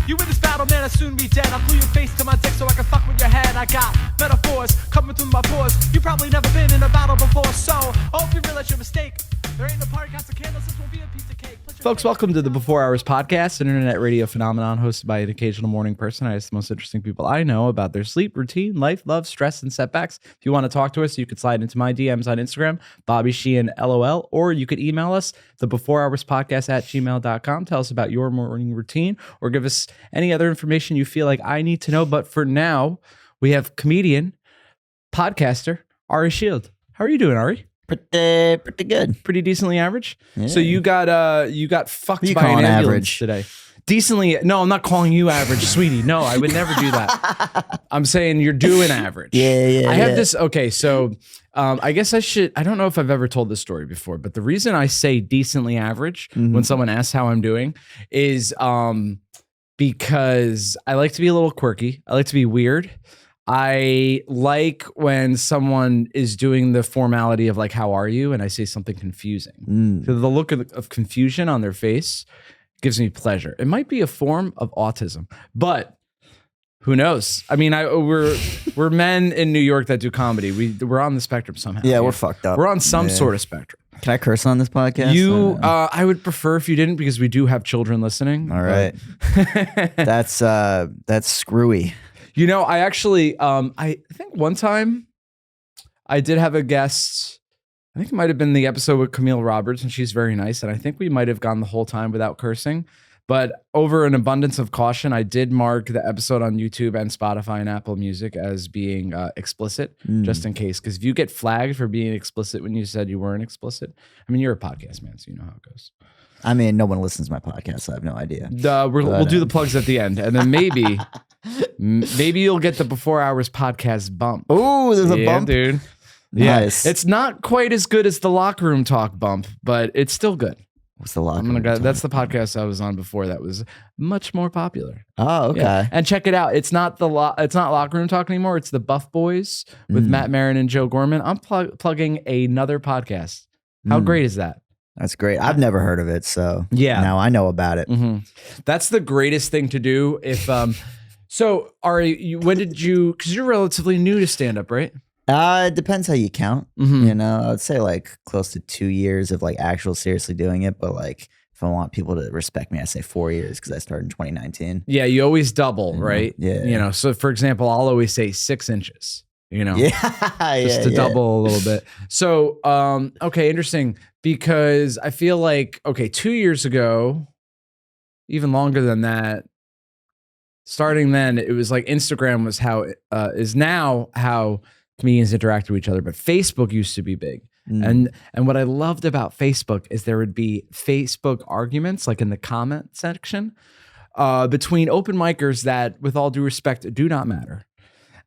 You in this battle, man, I'll soon be dead. I'll glue your face to my dick so I can fuck with your head. I got metaphors coming through my pores. You probably never been in a battle before, so I hope you realize your mistake. There ain't no party, got some candles, this will be a piece of cake. Folks, welcome to the Before Hours podcast, an internet radio phenomenon hosted by an occasional morning person. I ask the most interesting people I know about their sleep, routine, life, love, stress, and setbacks. If you want to talk to us, you could slide into my DMs on Instagram, Bobby Sheehan, LOL, or you could email us, the Before Hours podcast at gmail.com. Tell us about your morning routine or give us any other information you feel like I need to know. But for now, we have comedian, podcaster, Ari Shield. How are you doing, Ari? Pretty good. Pretty decently average. Yeah. So you got fucked by an ambulance average today. Decently. No, I'm not calling you average, sweetie. No, I would never do that. I'm saying you're doing average. Yeah. I have this. Okay, so I guess I should. I don't know if I've ever told this story before, but the reason I say decently average when someone asks how I'm doing is because I like to be a little quirky. I like to be weird. I like when someone is doing the formality of like, how are you? And I say something confusing. So the look of confusion on their face gives me pleasure. It might be a form of autism, but who knows? I mean, we're men in New York that do comedy. We're on the spectrum somehow. Yeah, we're fucked up. We're on some sort of spectrum. Can I curse on this podcast? I would prefer if you didn't, because we do have children listening. All right. That's screwy. You know, I actually, I think one time I did have a guest. I think it might have been the episode with Camille Roberts, and she's very nice. And I think we might have gone the whole time without cursing. But over an abundance of caution, I did mark the episode on YouTube and Spotify and Apple Music as being explicit, just in case. Because if you get flagged for being explicit when you said you weren't explicit, I mean, you're a podcast man, so you know how it goes. I mean, no one listens to my podcast, so I have no idea. We'll do the plugs at the end, and then maybe you'll get the Before Hours podcast bump. Oh, there's a bump, dude. Nice. Yeah, it's not quite as good as the Locker Room Talk bump, but it's still good. What's the Locker Room Talk? That's the podcast I was on before. That was much more popular. Oh, okay. Yeah. And check it out. It's not Locker Room Talk anymore. It's the Buff Boys with Matt Maron and Joe Gorman. I'm plugging another podcast. How great is that? That's great. I've never heard of it, so now I know about it. That's the greatest thing to do. If so, Ari, when did you? Because you're relatively new to stand-up, right? It depends how you count. You know, I would say like close to 2 years of like actual seriously doing it. But like, if I want people to respect me, I say 4 years because I started in 2019. Yeah, you always double, right? Yeah. You know, so for example, I'll always say 6 inches. You know, just to double a little bit. So, okay, interesting, because I feel like 2 years ago, even longer than that. Starting then, it was like Instagram was how is now how comedians interact with each other, but Facebook used to be big. And what I loved about Facebook is there would be Facebook arguments, like in the comment section, between open micers that, with all due respect, do not matter.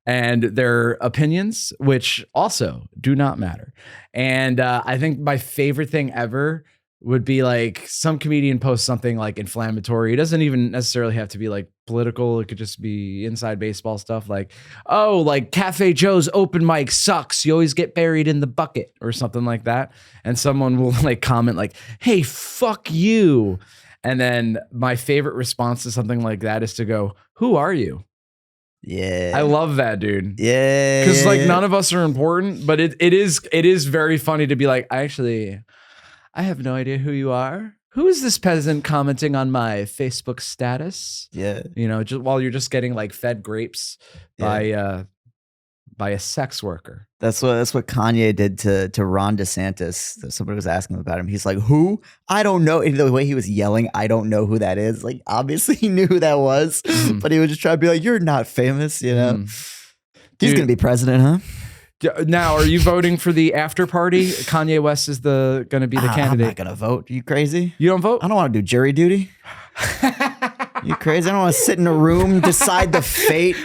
And their opinions, which also do not matter. And I think my favorite thing ever would be like some comedian posts something like inflammatory. It doesn't even necessarily have to be like political. It could just be inside baseball stuff like, oh, like Cafe Joe's open mic sucks. You always get buried in the bucket or something like that. And someone will like comment like, hey, fuck you. And then my favorite response to something like that is to go, who are you? Yeah. I love that, dude. Yeah. Because like none of us are important, but it is very funny to be like, I have no idea who you are. Who is this peasant commenting on my Facebook status? Yeah. You know, just while you're just getting like fed grapes by a sex worker. That's what Kanye did to Ron DeSantis. Somebody was asking him about him. He's like, who? I don't know. And the way he was yelling, I don't know who that is. Like, obviously he knew who that was, but he was just trying to be like, you're not famous, you know? He's going to be president, huh? Now, are you voting for the after party? Kanye West is going to be the candidate. I'm not going to vote. You crazy? You don't vote? I don't want to do jury duty. You crazy? I don't want to sit in a room, decide the fate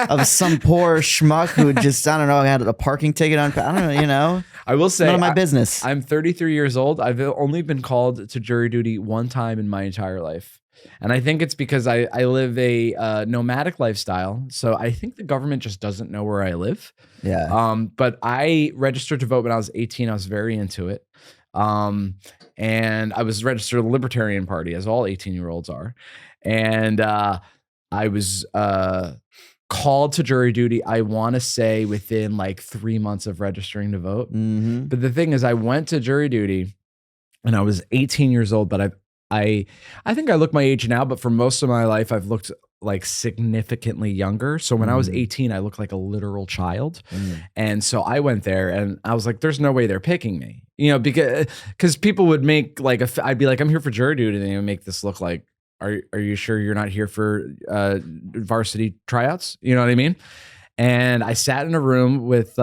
of some poor schmuck who just, I don't know, had a parking ticket on. I don't know, you know. I will say, none of my business. I'm 33 years old. I've only been called to jury duty one time in my entire life. And I think it's because I live a nomadic lifestyle. So I think the government just doesn't know where I live. Yeah. But I registered to vote when I was 18. I was very into it. And I was registered at the Libertarian Party, as all 18-year-olds are. And I was called to jury duty, I want to say within like 3 months of registering to vote. Mm-hmm. But the thing is, I went to jury duty and I was 18 years old, but I think I look my age now, but for most of my life, I've looked like significantly younger. So when I was 18, I looked like a literal child. And so I went there and I was like, there's no way they're picking me, you know, because people would make like, I'd be like, I'm here for jury duty. And they would make this look like, are you sure you're not here for varsity tryouts? You know what I mean? And I sat in a room with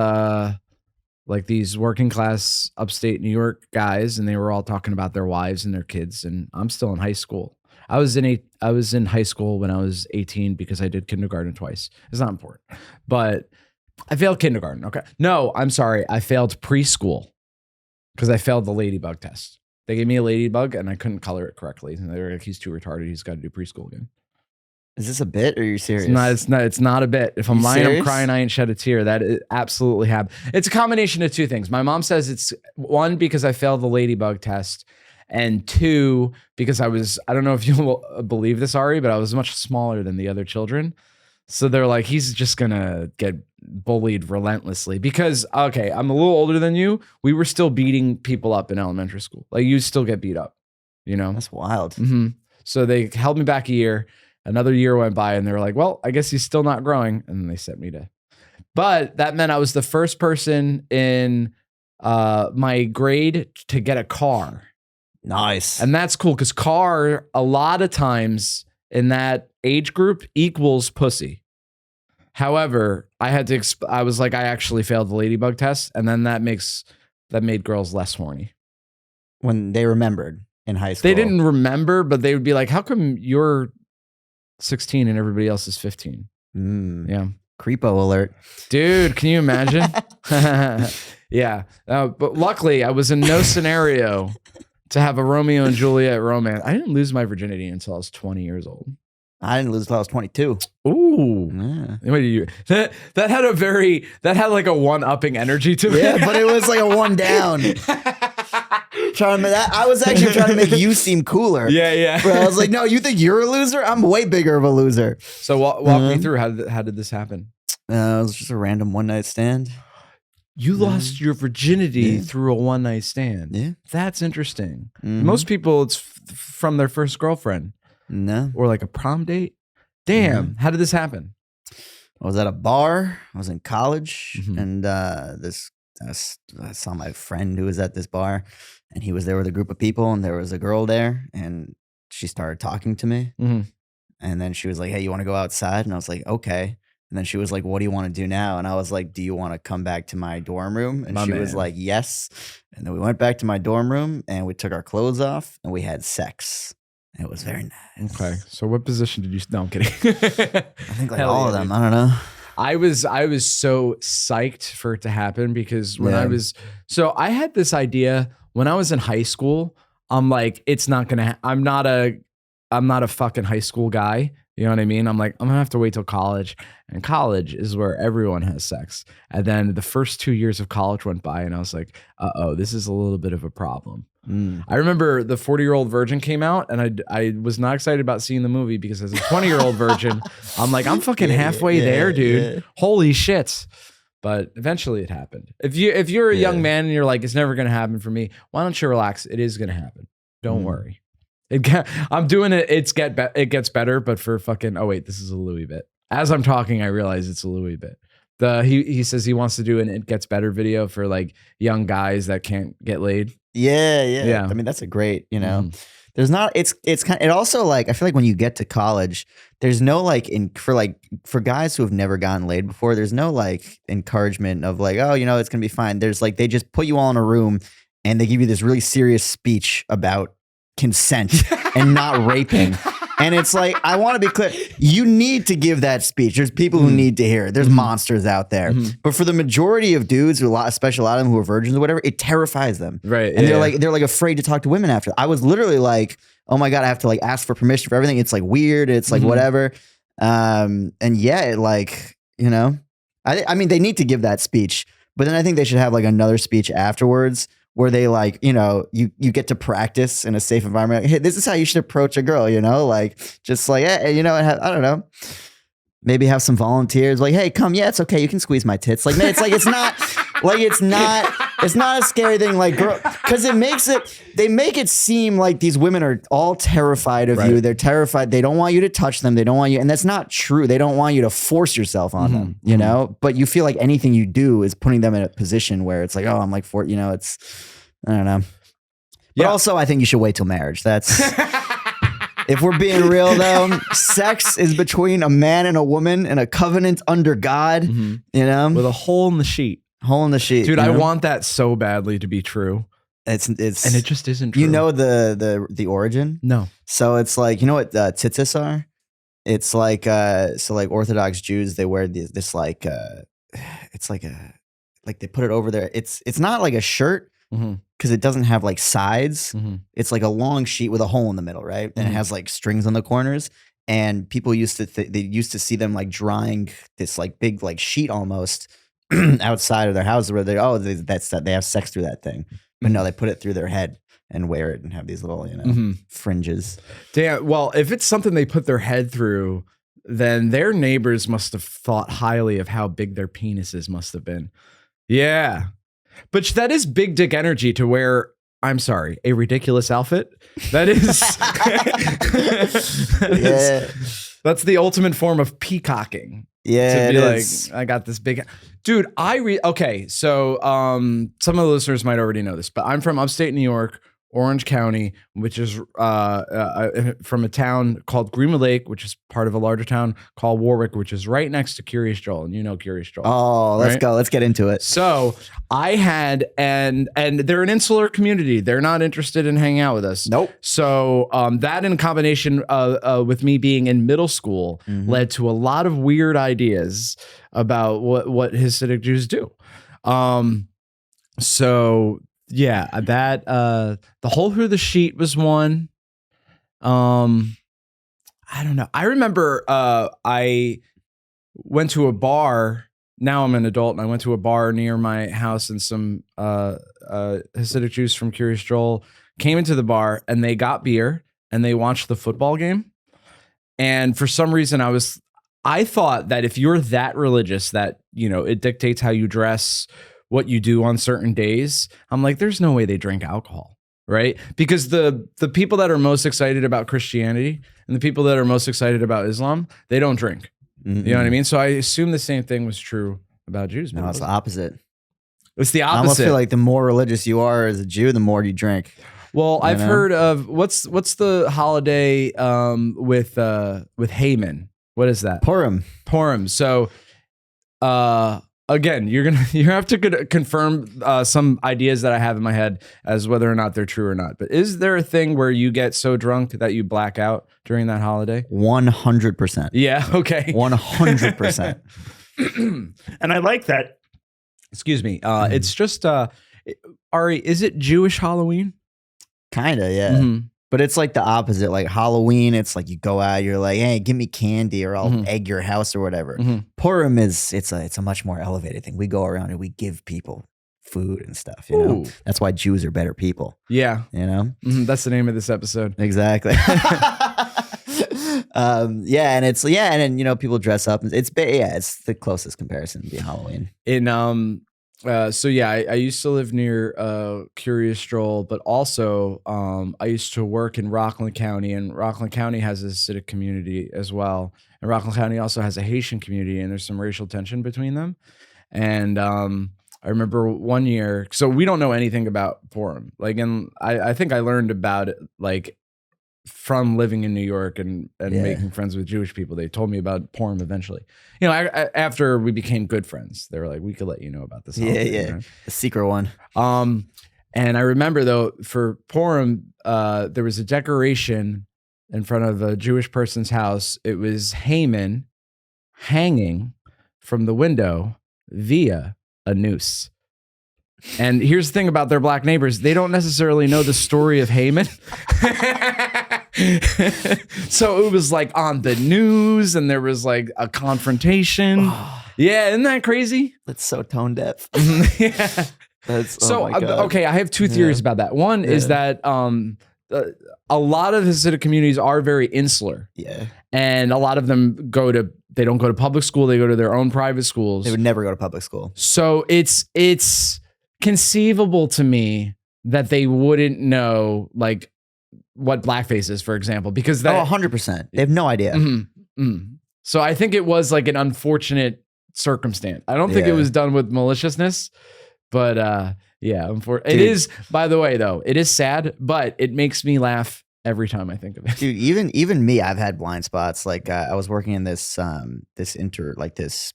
like these working class upstate New York guys, and they were all talking about their wives and their kids. And I'm still in high school. I was in high school when I was 18 because I did kindergarten twice. It's not important, but I failed kindergarten. Okay. No, I'm sorry. I failed preschool because I failed the ladybug test. They gave me a ladybug and I couldn't color it correctly. And they were like, he's too retarded. He's got to do preschool again. Is this a bit or are you serious? It's not a bit. If I'm lying, serious? I'm crying, I ain't shed a tear. That it absolutely happened. It's a combination of two things. My mom says it's one, because I failed the ladybug test. And two, because I don't know if you'll believe this, Ari, but I was much smaller than the other children. So they're like, he's just going to get bullied relentlessly because, okay, I'm a little older than you. We were still beating people up in elementary school. Like you still get beat up, you know? That's wild. Mm-hmm. So they held me back a year. Another year went by and they were like, well, I guess he's still not growing. And then they sent me to, but that meant I was the first person in my grade to get a car. Nice. And that's cool because car, a lot of times in that age group equals pussy. However, I was like, I actually failed the ladybug test. And then that made girls less horny. When they remembered in high school. They didn't remember, but they would be like, how come you're 16 and everybody else is 15? Yeah. Creepo alert. Dude, can you imagine? Yeah. But luckily, I was in no scenario to have a Romeo and Juliet romance. I didn't lose my virginity until I was 20 years old. I didn't lose until I was 22. Ooh. Yeah. What do you, that had like a one-upping energy to it. Yeah, but it was like a one down. I was actually trying to make you seem cooler. Yeah. Bro, I was like, no, you think you're a loser? I'm way bigger of a loser. So walk me through how did this happen? It was just a random one night stand. You lost your virginity through a one night stand. Yeah. That's interesting. Most people, it's from their first girlfriend. No. Or like a prom date. Damn. How did this happen? I was at a bar. I was in college. And I saw my friend who was at this bar. And he was there with a group of people. And there was a girl there. And she started talking to me. And then she was like, hey, you want to go outside? And I was like, okay. And then she was like, what do you want to do now? And I was like, do you want to come back to my dorm room? And she was like, yes. And then we went back to my dorm room and we took our clothes off and we had sex. It was very nice. Okay. So what position did you, no, I'm kidding. I think like all of them. I don't know. I was so psyched for it to happen because when I had this idea when I was in high school, I'm like, it's not going to, I'm not a fucking high school guy. You know what I mean? I'm like, I'm going to have to wait till college. And college is where everyone has sex. And then the first 2 years of college went by and I was like, this is a little bit of a problem. I remember the 40-Year-Old Virgin came out and I was not excited about seeing the movie because as a 20-year-old virgin, I'm like, I'm fucking halfway there, dude. Yeah. Holy shit. But eventually it happened. If you're a young man and you're like, it's never going to happen for me, why don't you relax? It is going to happen. Don't worry. I'm doing it. It gets better, but for fucking, oh wait, this is a Louis bit. As I'm talking, I realize it's a Louis bit. He says he wants to do an It Gets Better video for like young guys that can't get laid. Yeah. I mean, that's a great, there's not, it's kind of, it also like, I feel like when you get to college, there's no like, for guys who have never gotten laid before, there's no like encouragement of like, oh, it's going to be fine. There's like, they just put you all in a room and they give you this really serious speech about consent and not raping. And it's like, I want to be clear. You need to give that speech. There's people who need to hear it. There's monsters out there. But for the majority of dudes, especially a lot of them who are virgins or whatever, it terrifies them. Right. And they're like afraid to talk to women after. I was literally like, oh my God, I have to like ask for permission for everything. It's like weird. It's like whatever. And yeah, it like, I mean, they need to give that speech. But then I think they should have like another speech afterwards where they like, you know, you get to practice in a safe environment. Like, hey, this is how you should approach a girl, you know, like just like, hey, you know, I don't know. Maybe have some volunteers like, hey, come. Yeah, it's okay. You can squeeze my tits. Like, man, it's like, it's not like, it's not a scary thing. Like, girl, because they make it seem like these women are all terrified of you. They're terrified. They don't want you to touch them. They don't want you. And that's not true. They don't want you to force yourself on them, you know, but you feel like anything you do is putting them in a position where it's like, oh, I'm like, you know, it's, I don't know. But also I think you should wait till marriage. That's, if we're being real though, sex is between a man and a woman in a covenant under God, you know, with a hole in the sheet. Hole in the sheet. Dude, you I know? want that so badly to be true. It's and it just isn't true. You know the origin? No. So it's like, you know what tzitzis are? It's like so like Orthodox Jews, they wear this like it's like they put it over there. It's not like a shirt because it doesn't have like sides. It's like a long sheet with a hole in the middle, right? And it has like strings on the corners. And people used to they used to see them like drying this like big like sheet almost outside of their house where they they have sex through that thing. But no, they put it through their head and wear it and have these little, you know, fringes. Damn. Well, if it's something they put their head through, then their neighbors must have thought highly of how big their penises must have been. Yeah. But that is big dick energy to wear, I'm sorry, a ridiculous outfit. That is, that's the ultimate form of peacocking. Yeah, to be like, I got this big dude. Okay, so some of the listeners might already know this, but I'm from upstate New York, Orange County, which is from a town called Greenwood Lake, which is part of a larger town called Warwick, which is right next to Curious Joel, and you know Curious Joel. Oh, let's go. Let's get into it. So I had and they're an insular community. They're not interested in hanging out with us. Nope. So that in combination with me being in middle school led to a lot of weird ideas about what Hasidic Jews do. So yeah, that the hole through the sheet was one. I don't know. I remember I went to a bar. Now I'm an adult, and I went to a bar near my house, and some Hasidic Jews from Curious Joel came into the bar, and they got beer, and they watched the football game. And for some reason, I thought that if you're that religious, that, you know, it dictates how you dress, what you do on certain days. I'm like, there's no way they drink alcohol, right? Because the people that are most excited about Christianity and the people that are most excited about Islam, they don't drink. You know what I mean? So I assume the same thing was true about Jews. No, it's the opposite. It's the opposite. I almost feel like the more religious you are as a Jew, the more you drink. Well, I've heard of what's the holiday with Haman? What is that? Purim. So again, you have to confirm some ideas that I have in my head as whether or not they're true or not. But is there a thing where you get so drunk that you black out during that holiday? 100%. Yeah. Okay. 100%. And I like that. Excuse me. It's just Ari, is it Jewish Halloween? Kinda, yeah. But it's like the opposite. Like Halloween, it's like you go out, you're like, hey, give me candy or I'll egg your house or whatever. Purim it's a much more elevated thing. We go around and we give people food and stuff, you know? That's why Jews are better people. Yeah. You know? That's the name of this episode. Exactly. And then, you know, people dress up. It's the closest comparison to Halloween. So yeah, I used to live near Curious Joel, but also I used to work in Rockland County, and Rockland County has a Hasidic community as well. And Rockland County also has a Haitian community, and there's some racial tension between them. And I remember one year, so we don't know anything about Purim. Like, and I think I learned about it like from living in New York and making friends with Jewish people. They told me about Purim eventually. You know, I after we became good friends, they were like, we could let you know about this. Yeah. Right? The secret one. And I remember though, for Purim, there was a decoration in front of a Jewish person's house. It was Haman hanging from the window via a noose. And here's the thing about their black neighbors. They don't necessarily know the story of Haman. So it was like on the news and there was like a confrontation. Yeah, isn't that crazy? That's so tone deaf. Yeah. That's So oh my God. okay, I have two theories about that. One is that a lot of Hasidic communities are very insular. Yeah. And a lot of them they don't go to public school, they go to their own private schools. They would never go to public school. So it's conceivable to me that they wouldn't know like what blackface is, for example, because that 100%. They have no idea. So I think it was like an unfortunate circumstance. I don't think it was done with maliciousness, but yeah, it is, by the way, though, it is sad, but it makes me laugh every time I think of it. Dude, even me, I've had blind spots. Like I was working in this this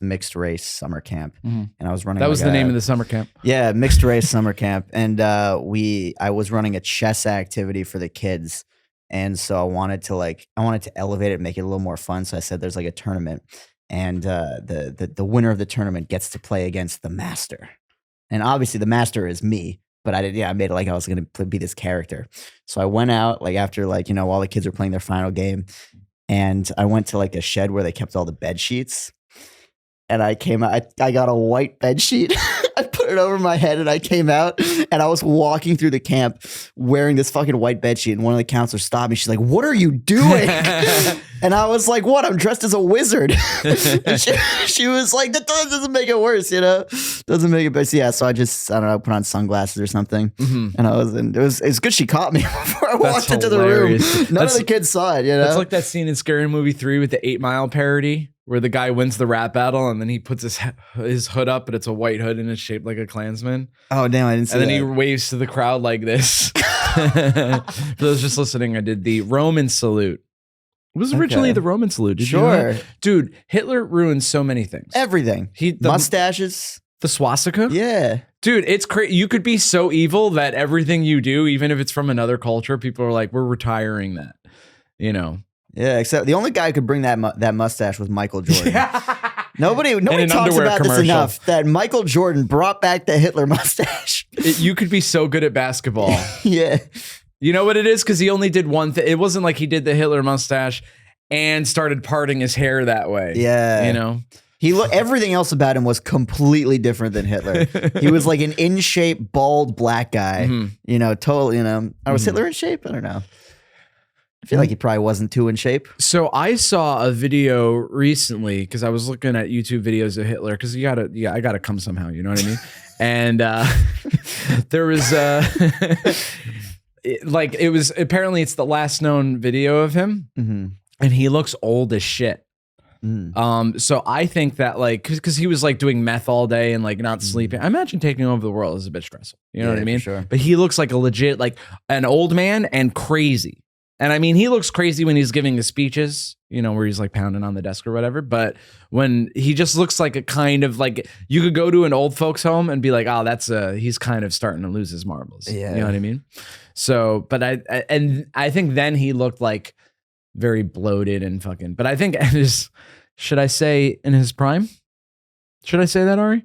mixed race summer camp, and I was running. That was the name of the summer camp. Yeah, mixed race summer camp, and I was running a chess activity for the kids, and so I wanted to elevate it, make it a little more fun. So I said, "There's like a tournament, and the winner of the tournament gets to play against the master." And obviously the master is me, but I made it like I was going to be this character. So I went out like after all the kids were playing their final game, and I went to like a shed where they kept all the bed sheets. And I came out, I got a white bed sheet. I put it over my head and I came out, and I was walking through the camp wearing this fucking white bed sheet. And one of the counselors stopped me. She's like, "What are you doing?" And I was like, "What? I'm dressed as a wizard." And she was like, "That doesn't make it worse, Doesn't make it better." So, yeah, so I don't know, put on sunglasses or something. And it was good she caught me before I walked into the room. None of the kids saw it, That's like that scene in Scary Movie 3 with the 8 Mile parody, where the guy wins the rap battle and then he puts his hood up, but it's a white hood and it's shaped like a Klansman. Oh, damn, I didn't see that. And then he waves to the crowd like this. For those just listening, I did the Roman salute. It was originally the Roman salute. Did you know that? Dude, Hitler ruined so many things. Everything. Mustaches. The swastika? Yeah. Dude, it's crazy. You could be so evil that everything you do, even if it's from another culture, people are like, "We're retiring that." Yeah, except the only guy who could bring that mustache was Michael Jordan. Nobody talks about this enough, that Michael Jordan brought back the Hitler mustache. You could be so good at basketball. Yeah. You know what it is? Because he only did one thing. It wasn't like he did the Hitler mustache and started parting his hair that way. Yeah. Everything else about him was completely different than Hitler. He was like an in shape, bald black guy. Totally, was Hitler in shape? I don't know. I feel like he probably wasn't too in shape. So I saw a video recently because I was looking at YouTube videos of Hitler because I gotta come somehow, you know what I mean? And there was it was apparently it's the last known video of him, and he looks old as shit. So I think that because he was like doing meth all day and like not sleeping. I imagine taking over the world is a bit stressful. You know what I mean? Sure. But he looks like a legit an old man and crazy. And I mean, he looks crazy when he's giving his speeches, where he's like pounding on the desk or whatever. But when he just looks like a kind of like, you could go to an old folks home and be like, "Oh, he's kind of starting to lose his marbles." Yeah. You know what I mean? So, but I think then he looked like very bloated and fucking, but I think should I say in his prime? Should I say that, Ari?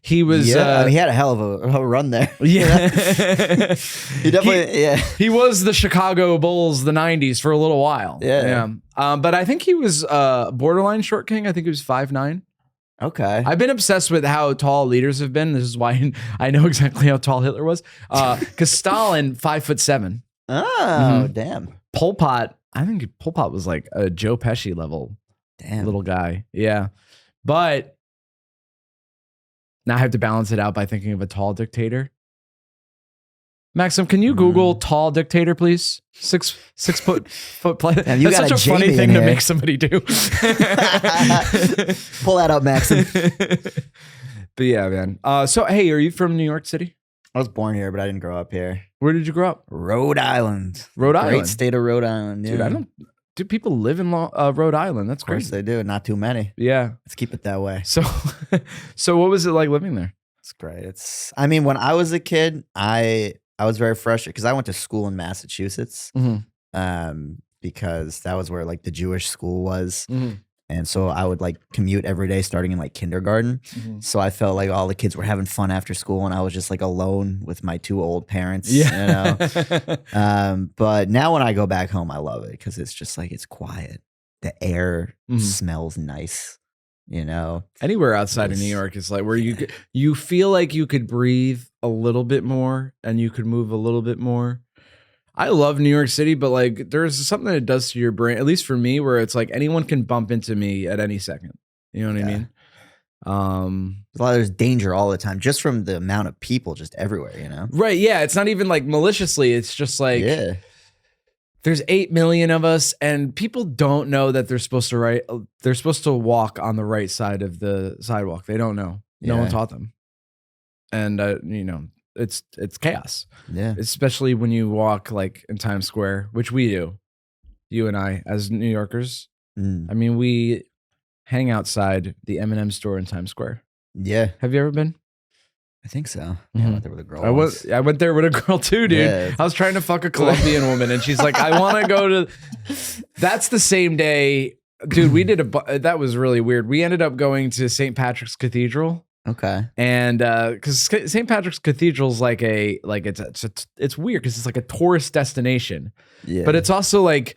He was. Yeah, he had a hell of a run there. Yeah, he definitely. He was the Chicago Bulls, the '90s for a little while. Yeah. But I think he was borderline short king. I think he was 5'9". Okay. I've been obsessed with how tall leaders have been. This is why I know exactly how tall Hitler was. Because Stalin 5'7". Oh, damn. Pol Pot. I think Pol Pot was like a Joe Pesci level. Damn. Little guy. Yeah, but. Now I have to balance it out by thinking of a tall dictator. Maxim, can you Google tall dictator, please? 6 foot plus. That's such a funny thing to make somebody do. Pull that up, Maxim. But yeah, man. So hey, are you from New York City? I was born here, but I didn't grow up here. Where did you grow up? Rhode Island. Great state of Rhode Island. Yeah. Dude, do people live in Rhode Island? That's crazy. Of course they do. Not too many. Yeah. Let's keep it that way. So what was it like living there? It's great. When I was a kid, I was very frustrated because I went to school in Massachusetts, because that was where like the Jewish school was. And so I would like commute every day starting in like kindergarten. So I felt like all the kids were having fun after school and I was just like alone with my 2 old parents, but now when I go back home, I love it because it's just like, it's quiet. The air smells nice. you know. Anywhere outside of New York is like where you feel like you could breathe a little bit more and you could move a little bit more. I love New York City, but like there's something that it does to your brain, at least for me, where it's like anyone can bump into me at any second. You know what I mean? There's danger all the time just from the amount of people just everywhere, you know? Right. Yeah. It's not even like maliciously. It's just like, there's 8 million of us and people don't know that they're supposed to walk on the right side of the sidewalk. They don't know. No one taught them. And, you know, it's chaos. Yeah. Especially when you walk like in Times Square, which we do, you and I as New Yorkers. I mean, we hang outside the M&M store in Times Square. Yeah. Have you ever been? I think so. Yeah, I went there with a girl. I went there with a girl too, dude. Yeah. I was trying to fuck a Colombian woman and she's like, I want to go to. That's the same day. Dude, we did that was really weird. We ended up going to St. Patrick's Cathedral. Okay. And because St. Patrick's Cathedral is like it's weird because it's like a tourist destination. Yeah. But it's also like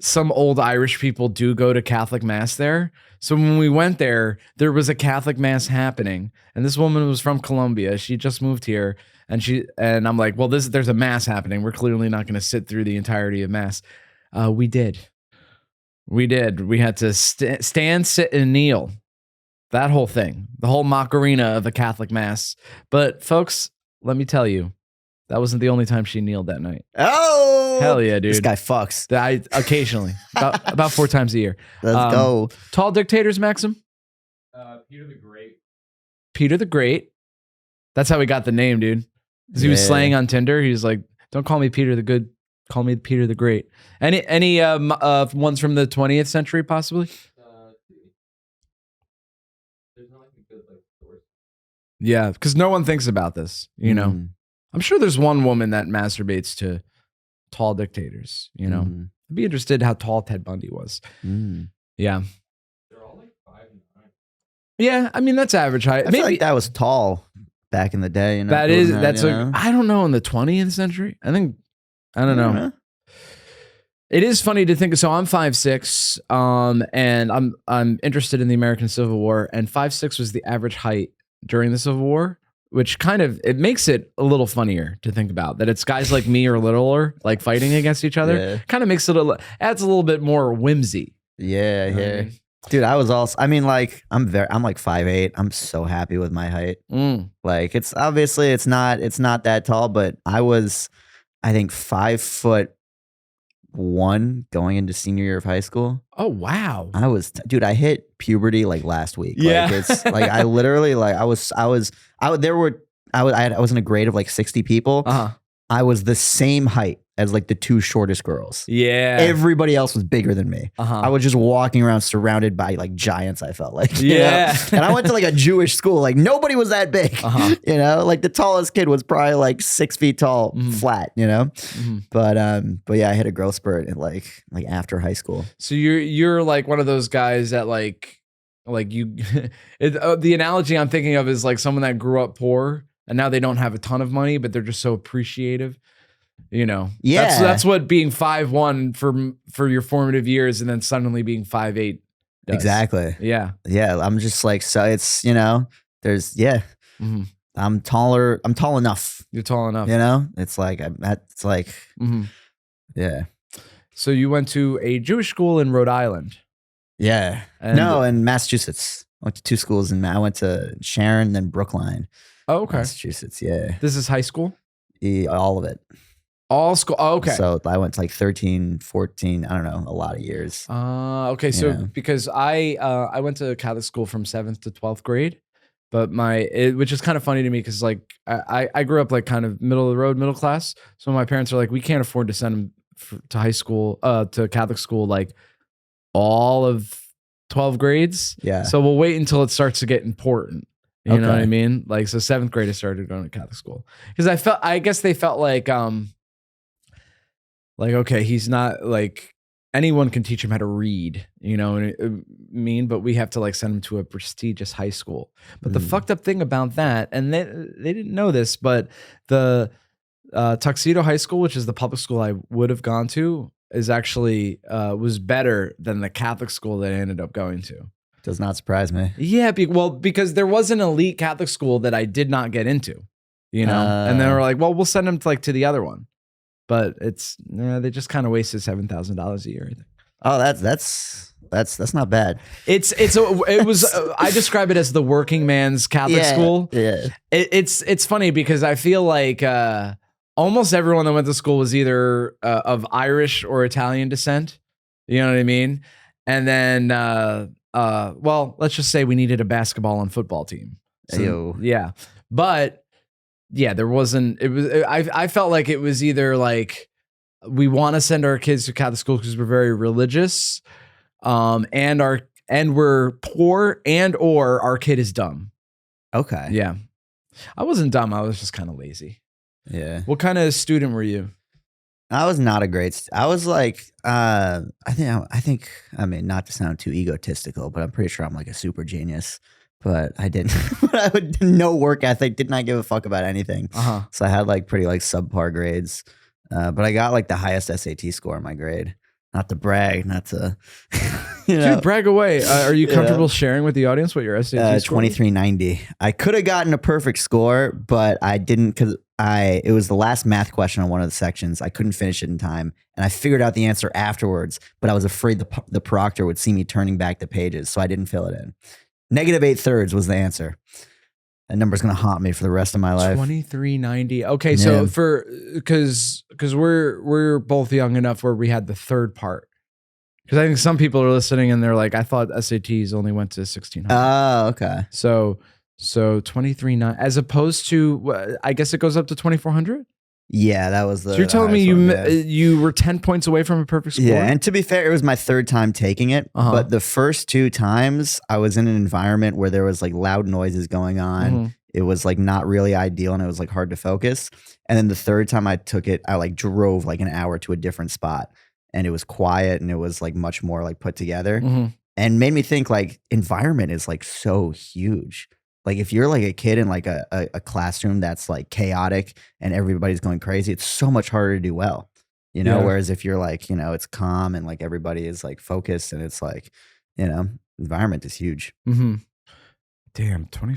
some old Irish people do go to Catholic Mass there. So when we went there, there was a Catholic Mass happening. And this woman was from Colombia. She just moved here. And I'm like, well, there's a Mass happening. We're clearly not going to sit through the entirety of Mass. We did. We had to stand, sit, and kneel. That whole thing. The whole Macarena of a Catholic Mass. But folks, let me tell you, that wasn't the only time she kneeled that night. Oh, hell yeah, dude! This guy fucks. Occasionally, about 4 times a year. Let's go. Tall dictators, Maxim. Peter the Great. Peter the Great. That's how he got the name, dude. Because he was slaying on Tinder. He was like, "Don't call me Peter the Good. Call me Peter the Great." Any ones from the 20th century, possibly? There's not like a good source. Yeah, because no one thinks about this. You know, I'm sure there's one woman that masturbates to tall dictators. You know, I'd be interested how tall Ted Bundy was. Yeah. They're all like 5'9". Yeah, I mean that's average height. I feel like that was tall back in the day. You know, that's I don't know in the 20th century. I don't know. It is funny to think. So I'm 5'6", and I'm interested in the American Civil War, and 5'6" was the average height during the Civil War, which kind of it makes it a little funnier to think about that it's guys like me or littler like fighting against each other. Yeah. Kind of makes it adds a little bit more whimsy. Yeah, You know what I yeah. mean? Dude, I was also. I mean, like I'm like 5'8". I'm so happy with my height. Like it's obviously it's not that tall, but I was, I think 5'1" going into senior year of high school. Oh wow! Dude, I hit puberty like last week. Yeah. Like it's like I literally like I was in a grade of like 60 people. I was the same height as like the 2 shortest girls. Yeah. Everybody else was bigger than me. I was just walking around surrounded by like giants, I felt like. You know? And I went to like a Jewish school. Like nobody was that big. You know, like the tallest kid was probably like 6 feet tall, flat, you know? But yeah, I hit a growth spurt in like after high school. So you're like one of those guys that like you the analogy I'm thinking of is like someone that grew up poor and now they don't have a ton of money, but they're just so appreciative. You know, that's what being 5'1" for your formative years and then suddenly being 5'8" does. Exactly. Yeah. I'm just like, so it's, you know, there's, I'm taller. I'm tall enough. You're tall enough. You know, it's like, yeah. So you went to a Jewish school in Rhode Island. Yeah. No, in Massachusetts. I went to 2 schools I went to Sharon, then Brookline. Oh, okay. Massachusetts. Yeah. This is high school? All of it. All school. Oh, okay. So I went to like 13, 14, I don't know, a lot of years. Okay. So because I went to Catholic school from 7th to 12th grade, but which is kind of funny to me because like I grew up like kind of middle of the road, middle class. So my parents are like, we can't afford to send them to high school, to Catholic school, like all of 12 grades. Yeah. So we'll wait until it starts to get important. You know what I mean? Like, so 7th grade I started going to Catholic school because I guess they felt like, okay, he's not like anyone can teach him how to read, you know what I mean? But we have to like send him to a prestigious high school. But the fucked up thing about that, and they didn't know this, but the Tuxedo High School, which is the public school I would have gone to, is actually was better than the Catholic school that I ended up going to. Does not surprise me. Yeah, because there was an elite Catholic school that I did not get into, you know, and then we're like, well, we'll send him to the other one, but they just kind of wasted $7,000 a year. I think. Oh, that's not bad. I describe it as the working man's Catholic school. Yeah. It's funny because I feel like almost everyone that went to school was either of Irish or Italian descent. You know what I mean? And then, well, let's just say we needed a basketball and football team. So, yeah, but yeah, there wasn't. It was. I felt like it was either like we want to send our kids to Catholic school because we're very religious, and we're poor, or our kid is dumb. Okay. Yeah, I wasn't dumb. I was just kind of lazy. Yeah. What kind of student were you? I was not a great. I was like, I think. I mean, not to sound too egotistical, but I'm pretty sure I'm like a super genius. But I didn't. I would no work ethic. Did not give a fuck about anything. So I had like pretty like subpar grades. But I got like the highest SAT score in my grade. Not to brag, not to. Dude, brag away. Are you comfortable sharing with the audience what your SAT score? 2390. I could have gotten a perfect score, but I didn't because it was the last math question on one of the sections. I couldn't finish it in time, and I figured out the answer afterwards. But I was afraid the proctor would see me turning back the pages, so I didn't fill it in. -8/3 was the answer. That number's gonna haunt me for the rest of my life. 2390. Okay, so because we're both young enough where we had the third part. Because I think some people are listening and they're like, I thought SATs only went to 1600. Oh, okay. So 2390 as opposed to I guess it goes up to 2400. Yeah, that was the. So you're telling me you were 10 points away from a perfect score? Yeah, and to be fair, it was my third time taking it. But the first 2 times, I was in an environment where there was like loud noises going on. It was like not really ideal, and it was like hard to focus. And then the third time I took it, I like drove like an hour to a different spot, and it was quiet, and it was like much more like put together, and made me think like environment is like so huge. Like if you're like a kid in like a classroom that's like chaotic and everybody's going crazy, it's so much harder to do well, you know? Whereas if you're like, you know, it's calm and like everybody is like focused and it's like, you know, environment is huge. Damn, 20.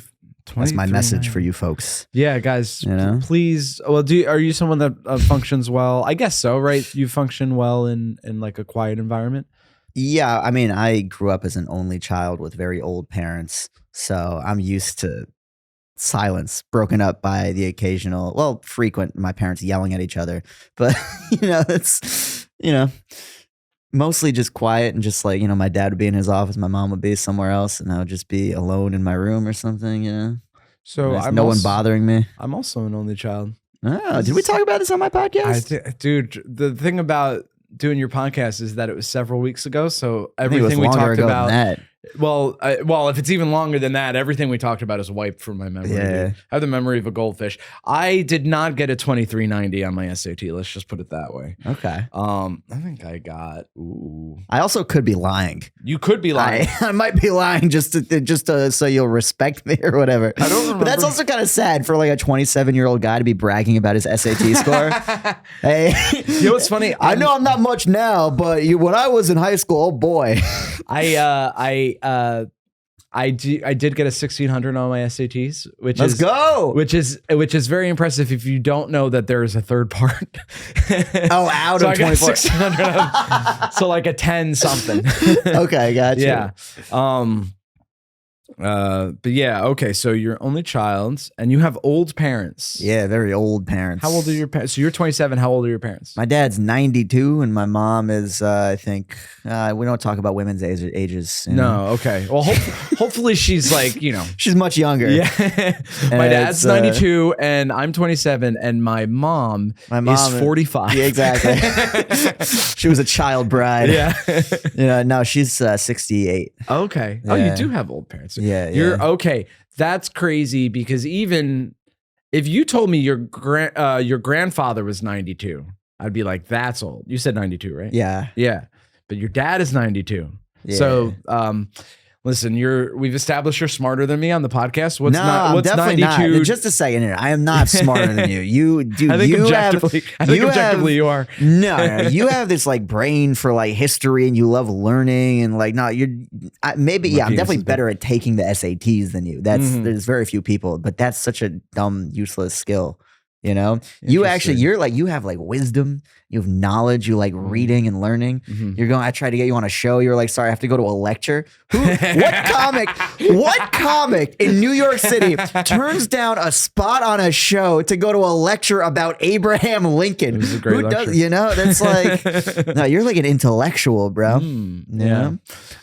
That's my message for you folks. Yeah, guys, you know? Please. Well, are you someone that functions well? I guess so, right? You function well in like a quiet environment? Yeah, I mean, I grew up as an only child with very old parents. So I'm used to silence broken up by the occasional, well, frequent, my parents yelling at each other. But, you know, it's, you know, mostly just quiet and just like, you know, my dad would be in his office, my mom would be somewhere else, and I would just be alone in my room or something, you know. So no one bothering me. I'm also an only child. Oh, did we talk about this on my podcast? Dude, the thing about doing your podcast is that it was several weeks ago. So everything we talked about. Well, if it's even longer than that, everything we talked about is wiped from my memory. Yeah. I have the memory of a goldfish. I did not get a 2390 on my SAT. Let's just put it that way. Okay. I think I got. I also could be lying. You could be lying. I might be lying just to so you'll respect me or whatever. I don't remember. But that's also kind of sad for like a 27-year-old guy to be bragging about his SAT score. Hey, you know what's funny? I know I'm not much now, but when I was in high school, oh boy. I did get a 1600 on my SATs, which is very impressive if you don't know that there is a third part. Out of 24. 1600. So like a 10 something. Okay, gotcha. Yeah. But yeah, okay. So you're only child and you have old parents. Yeah, very old parents. How old are your parents? So you're 27. How old are your parents? My dad's 92 and my mom is, I think, we don't talk about women's ages. No, okay. Well, hopefully she's like, you know. She's much younger. Yeah. My dad's 92 and I'm 27 and my mom is 45. Yeah, exactly. She was a child bride. Yeah. Yeah. No, she's 68. Okay. Yeah. Oh, you do have old parents. Yeah, you're okay. That's crazy because even if you told me your grandfather was 92, I'd be like, that's old. You said 92, right? Yeah. Yeah. But your dad is 92. Yeah. So Listen, we've established you're smarter than me on the podcast. What's I'm definitely 92? not. Just a second here. I am not smarter than you. You do. I think you objectively, you are. No, you have this like brain for like history, and you love learning, and like I'm definitely better at taking the SATs than you. There's very few people, but that's such a dumb, useless skill. You know, you have like wisdom, you have knowledge, you like reading and learning. I tried to get you on a show. You're like, sorry, I have to go to a lecture. What comic in New York City turns down a spot on a show to go to a lecture about Abraham Lincoln? It was a great lecture. You know, that's like, no, you're like an intellectual, bro. Yeah.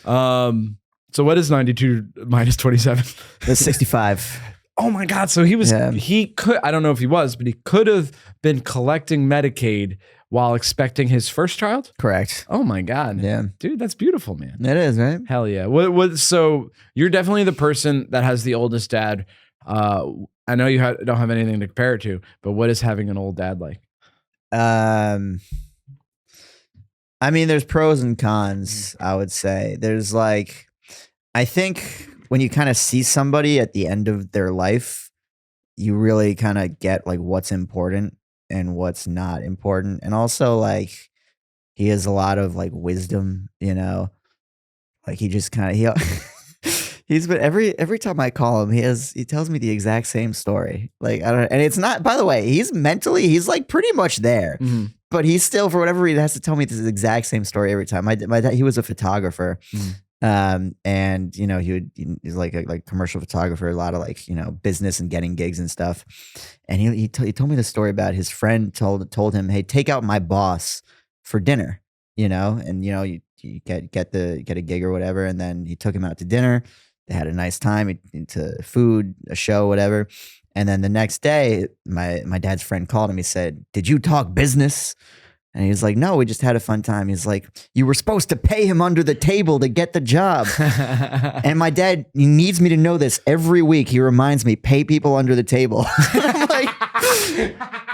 So what is 92 minus 27? That's 65. Oh my God. So he could, I don't know if he was, but he could have been collecting Medicaid while expecting his first child? Correct. Oh my God. Yeah. Dude, that's beautiful, man. It is, right? Hell yeah. So you're definitely the person that has the oldest dad. I know you don't have anything to compare it to, but what is having an old dad like? I mean, there's pros and cons, I would say. There's like, I think when you kind of see somebody at the end of their life, you really kind of get like what's important and what's not important. And also like he has a lot of like wisdom, you know, like he just kind of, he's been every time I call him, he tells me the exact same story. Like, I don't, and it's not, by the way, he's like pretty much there, but he's still, for whatever reason, has to tell me this exact same story every time. My dad, he was a photographer. And you know, he's like a commercial photographer, a lot of like, you know, business and getting gigs and stuff. And he told me the story about his friend told him, hey, take out my boss for dinner, you know, and you know, you get a gig or whatever. And then he took him out to dinner. They had a nice time, into food, a show, whatever. And then the next day, my dad's friend called him. He said, did you talk business? And he was like, no, we just had a fun time. He's like, you were supposed to pay him under the table to get the job. And my dad, he needs me to know this every week. He reminds me, pay people under the table. I'm like,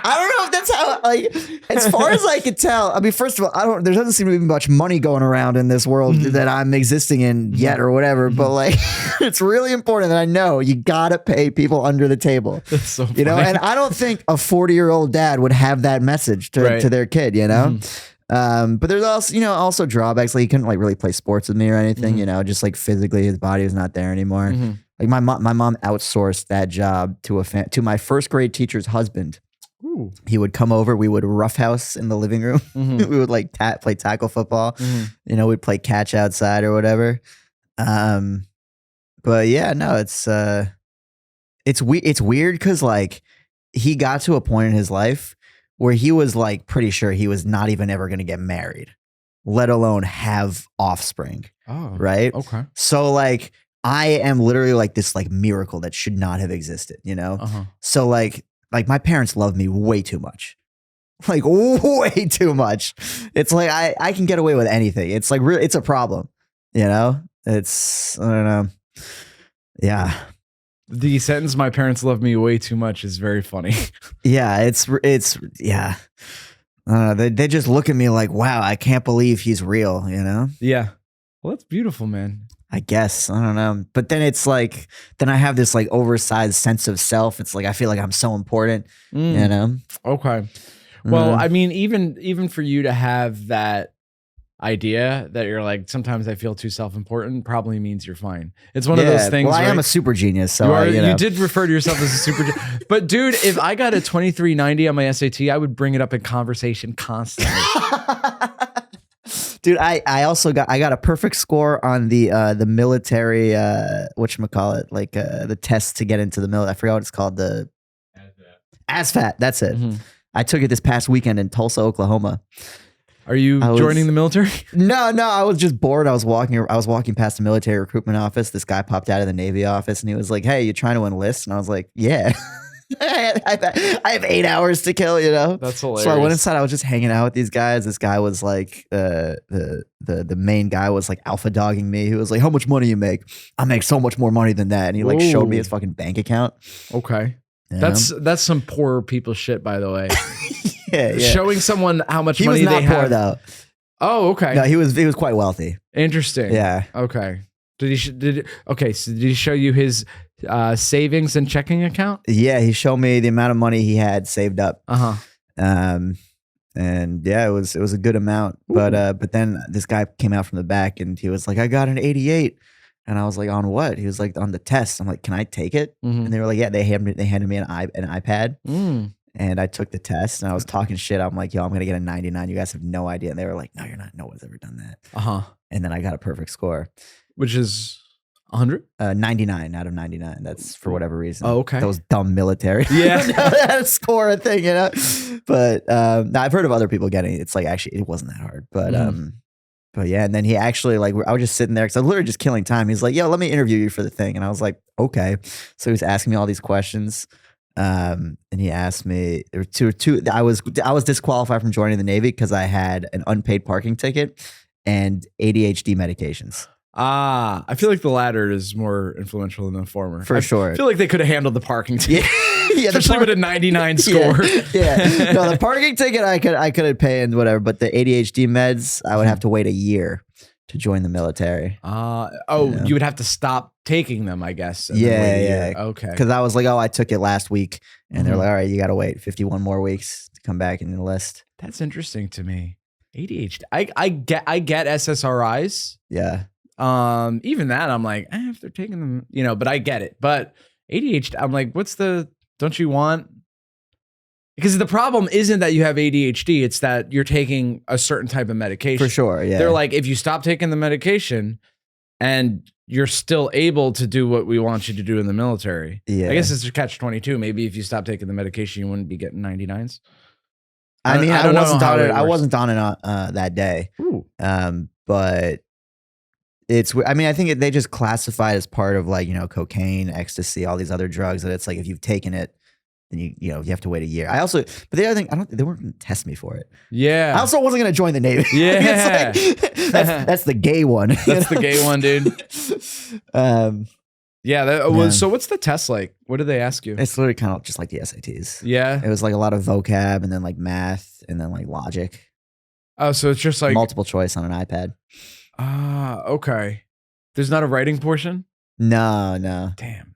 I don't know if that's how, like, as far as I could tell, I mean, first of all, there doesn't seem to be much money going around in this world that I'm existing in yet or whatever. But like, it's really important that I know you gotta pay people under the table. That's so funny. You know, and I don't think a 40-year-old dad would have that message to their kid, you know? But there's also, you know, also drawbacks. Like he couldn't like really play sports with me or anything, you know, just like physically his body was not there anymore. Like my mom outsourced that job to my first grade teacher's husband. Ooh. He would come over. We would roughhouse in the living room. We would like play tackle football. You know, we'd play catch outside or whatever. But yeah, no, it's weird because like he got to a point in his life where he was like pretty sure he was not even ever going to get married, let alone have offspring. Oh, right. Okay. So like I am literally like this like miracle that should not have existed, you know? So like my parents love me way too much. Like way too much. It's like I can get away with anything. It's like it's a problem, you know? It's, I don't know. Yeah. The sentence "my parents love me way too much" is very funny. Yeah, it's yeah. They just look at me like, wow, I can't believe he's real, you know? Yeah. Well, that's beautiful, man. I guess. I don't know. But then it's like, then I have this like oversized sense of self. It's like, I feel like I'm so important, you know? Okay. Well, I mean, even for you to have that idea that you're like, sometimes I feel too self-important, probably means you're fine. It's one of those things. Well, I am a super genius. So you did refer to yourself as a super genius. But dude, if I got a 2390 on my SAT, I would bring it up in conversation constantly. Dude, I got a perfect score on the military whatchamacallit, like the test to get into the military. I forgot what it's called, the ASVAB. That's it. I took it this past weekend in Tulsa, Oklahoma. Are you joining the military? No, I was just bored. I was walking past the military recruitment office. This guy popped out of the Navy office and he was like, "Hey, you trying to enlist?" And I was like, "Yeah." I have 8 hours to kill, you know? That's hilarious. So I went inside. I was just hanging out with these guys. This guy was like, the main guy was like alpha dogging me. He was like, "How much money you make?" "I make so much more money than that." And he like showed me his fucking bank account. Okay. You that's some poor people shit, by the way. Yeah. Showing someone how much he money was not they poor have. though. Oh, okay. No, he was quite wealthy. Interesting. Yeah. Okay. Okay, so did he show you his savings and checking account? Yeah, he showed me the amount of money he had saved up. And yeah, it was a good amount. But then this guy came out from the back and he was like, I got an 88. And I was like, on what? He was like, on the test. I'm like, can I take it? And they were like, yeah, they handed me an iPad. And I took the test and I was talking shit. I'm like, yo, I'm going to get a 99. You guys have no idea. And they were like, no, you're not. No one's ever done that. And then I got a perfect score. Which is 100? 99 out of 99. That's for whatever reason. Oh, okay. Those dumb military. Yeah. Score a thing, you know? But now I've heard of other people getting it. It's like, actually, it wasn't that hard. But yeah, and then he actually, like, I was just sitting there because I was literally just killing time. He's like, yo, let me interview you for the thing. And I was like, okay. So he was asking me all these questions. And he asked me, there were two. I was disqualified from joining the Navy because I had an unpaid parking ticket and ADHD medications. I feel like the latter is more influential than the former. For sure. I feel like they could have handled the parking ticket. Yeah, especially with a 99 score. Yeah. No, the parking ticket I could have paid and whatever, but the ADHD meds, I would have to wait a year to join the military. You would have to stop taking them, I guess. Yeah. Okay. Because I was like, I took it last week, and they're like, all right, you got to wait 51 more weeks to come back and enlist. That's interesting to me. ADHD. I get SSRIs. Yeah. Even that, I'm like, if they're taking them, but I get it. But ADHD, I'm like, don't you want? Because the problem isn't that you have ADHD, it's that you're taking a certain type of medication. For sure, yeah. They're like, if you stop taking the medication and you're still able to do what we want you to do in the military. Yeah. I guess it's a catch-22. Maybe if you stop taking the medication, you wouldn't be getting 99s. I mean, I wasn't on it that day. Ooh. But it's, I mean, I think they just classify it as part of, like, cocaine, ecstasy, all these other drugs that it's like, if you've taken it, then you have to wait a year. But the other thing, they weren't going to test me for it. Yeah. I also wasn't going to join the Navy. Yeah. that's the gay one. That's the gay one, dude. Yeah. So what's the test like? What did they ask you? It's literally kind of just like the SATs. Yeah. It was like a lot of vocab and then like math and then like logic. Oh, so it's just like multiple choice on an iPad. Okay. There's not a writing portion? No. Damn.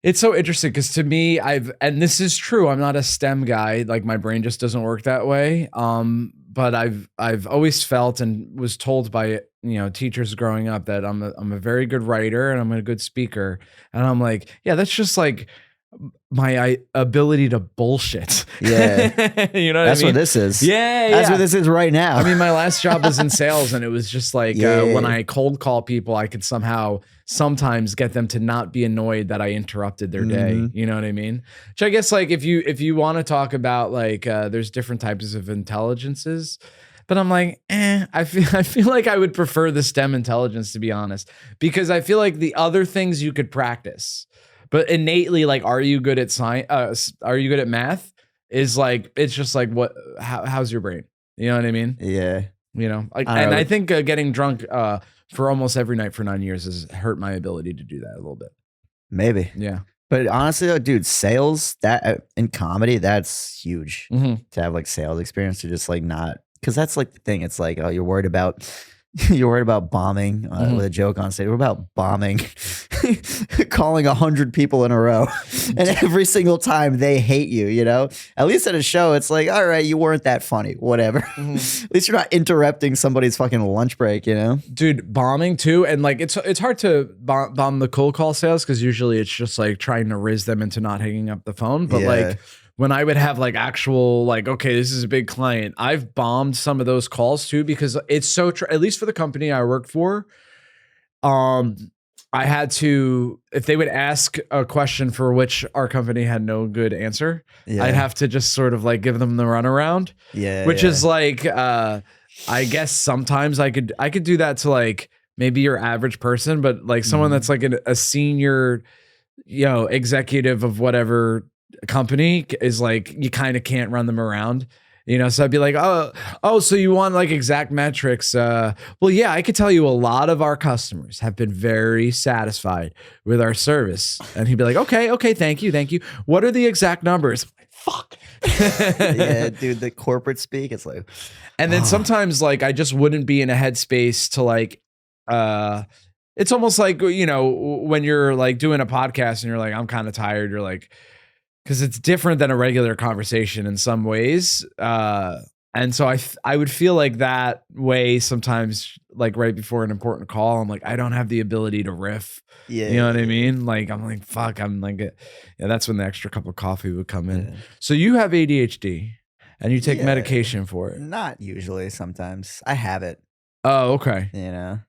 It's so interesting because to me, and this is true, I'm not a STEM guy. Like, my brain just doesn't work that way. But I've always felt and was told by teachers growing up that I'm a very good writer and I'm a good speaker. And I'm like, yeah, that's just like my ability to bullshit. Yeah. That's what this is. Yeah. That's what this is right now. I mean, my last job was in sales and it was just like when I cold call people, I could sometimes get them to not be annoyed that I interrupted their day. You know what I mean? Which I guess, like, if you want to talk about, like, there's different types of intelligences, but I'm like, I feel like I would prefer the STEM intelligence, to be honest, because I feel like the other things you could practice. But innately, like, are you good at science? Are you good at math? Is like, it's just like, how's your brain? You know what I mean? Yeah. I think getting drunk for almost every night for 9 years has hurt my ability to do that a little bit. Maybe. Yeah. But honestly, though, dude, sales in comedy, that's huge to have like sales experience, to just like not, because that's like the thing. It's like, oh, you're worried about bombing with a joke on stage. We're about bombing, calling 100 people in a row, and every single time they hate you. At least at a show, it's like, all right, you weren't that funny, whatever. At least you're not interrupting somebody's fucking lunch break. Dude, bombing too, and like it's hard to bomb the cold call sales because usually it's just like trying to riz them into not hanging up the phone, but like, when I would have like actual, like, okay, this is a big client, I've bombed some of those calls too, because it's so, at least for the company I worked for, I had to, if they would ask a question for which our company had no good answer, I'd have to just sort of like give them the runaround. Which is like, I guess sometimes I could do that to like maybe your average person, but like someone that's like a senior, executive of whatever company is like, you kind of can't run them around, so I'd be like, oh, so you want like exact metrics? Well, yeah, I could tell you a lot of our customers have been very satisfied with our service. And he'd be like, okay, thank you. What are the exact numbers? Fuck. Yeah, dude, the corporate speak, it's like, and then sometimes like I just wouldn't be in a headspace to like it's almost like, you know, when you're like doing a podcast and you're like, I'm kind of tired. You're like, because it's different than a regular conversation in some ways. And so I would feel like that way sometimes, like right before an important call, I'm like, I don't have the ability to riff. Yeah. You know what I mean? Like, I'm like, fuck, I'm like, yeah, that's when the extra cup of coffee would come in. Yeah. So you have ADHD and you take Yeah. medication for it. Not usually. Sometimes I have it. Oh, okay. You know.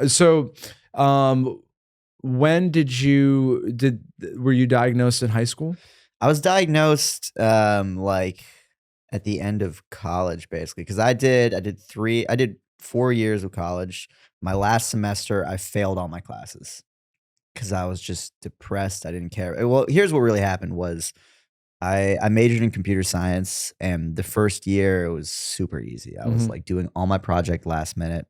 So, when were you diagnosed in high school? I was diagnosed like at the end of college, basically, because I did 4 years of college. My last semester, I failed all my classes because I was just depressed. I didn't care. Well, here's what really happened was I majored in computer science, and the first year it was super easy. I was like doing all my project last minute,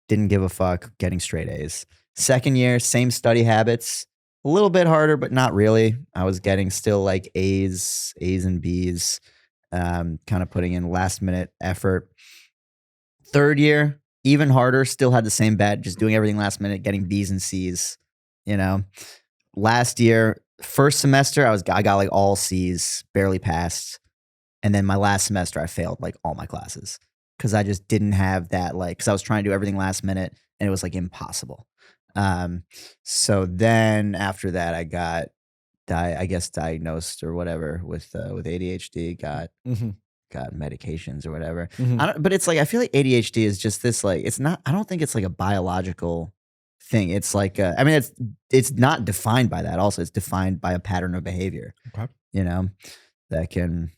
didn't give a fuck, getting straight A's. Second year, same study habits, a little bit harder, but not really. I was getting still like A's and B's, kind of putting in last minute effort. Third year, even harder, still had the same bet, just doing everything last minute, getting B's and C's, you know. Last year, first semester, I got like all C's, barely passed. And then my last semester, I failed like all my classes because I just didn't have that, like, because I was trying to do everything last minute and it was like impossible. So then after that, I got, I guess, diagnosed or whatever with ADHD, got medications or whatever. But it's like, I feel like ADHD is just this, like, it's not, I don't think it's like a biological thing. It's like, I mean, it's not defined by that. Also, it's defined by a pattern of behavior, you know, that can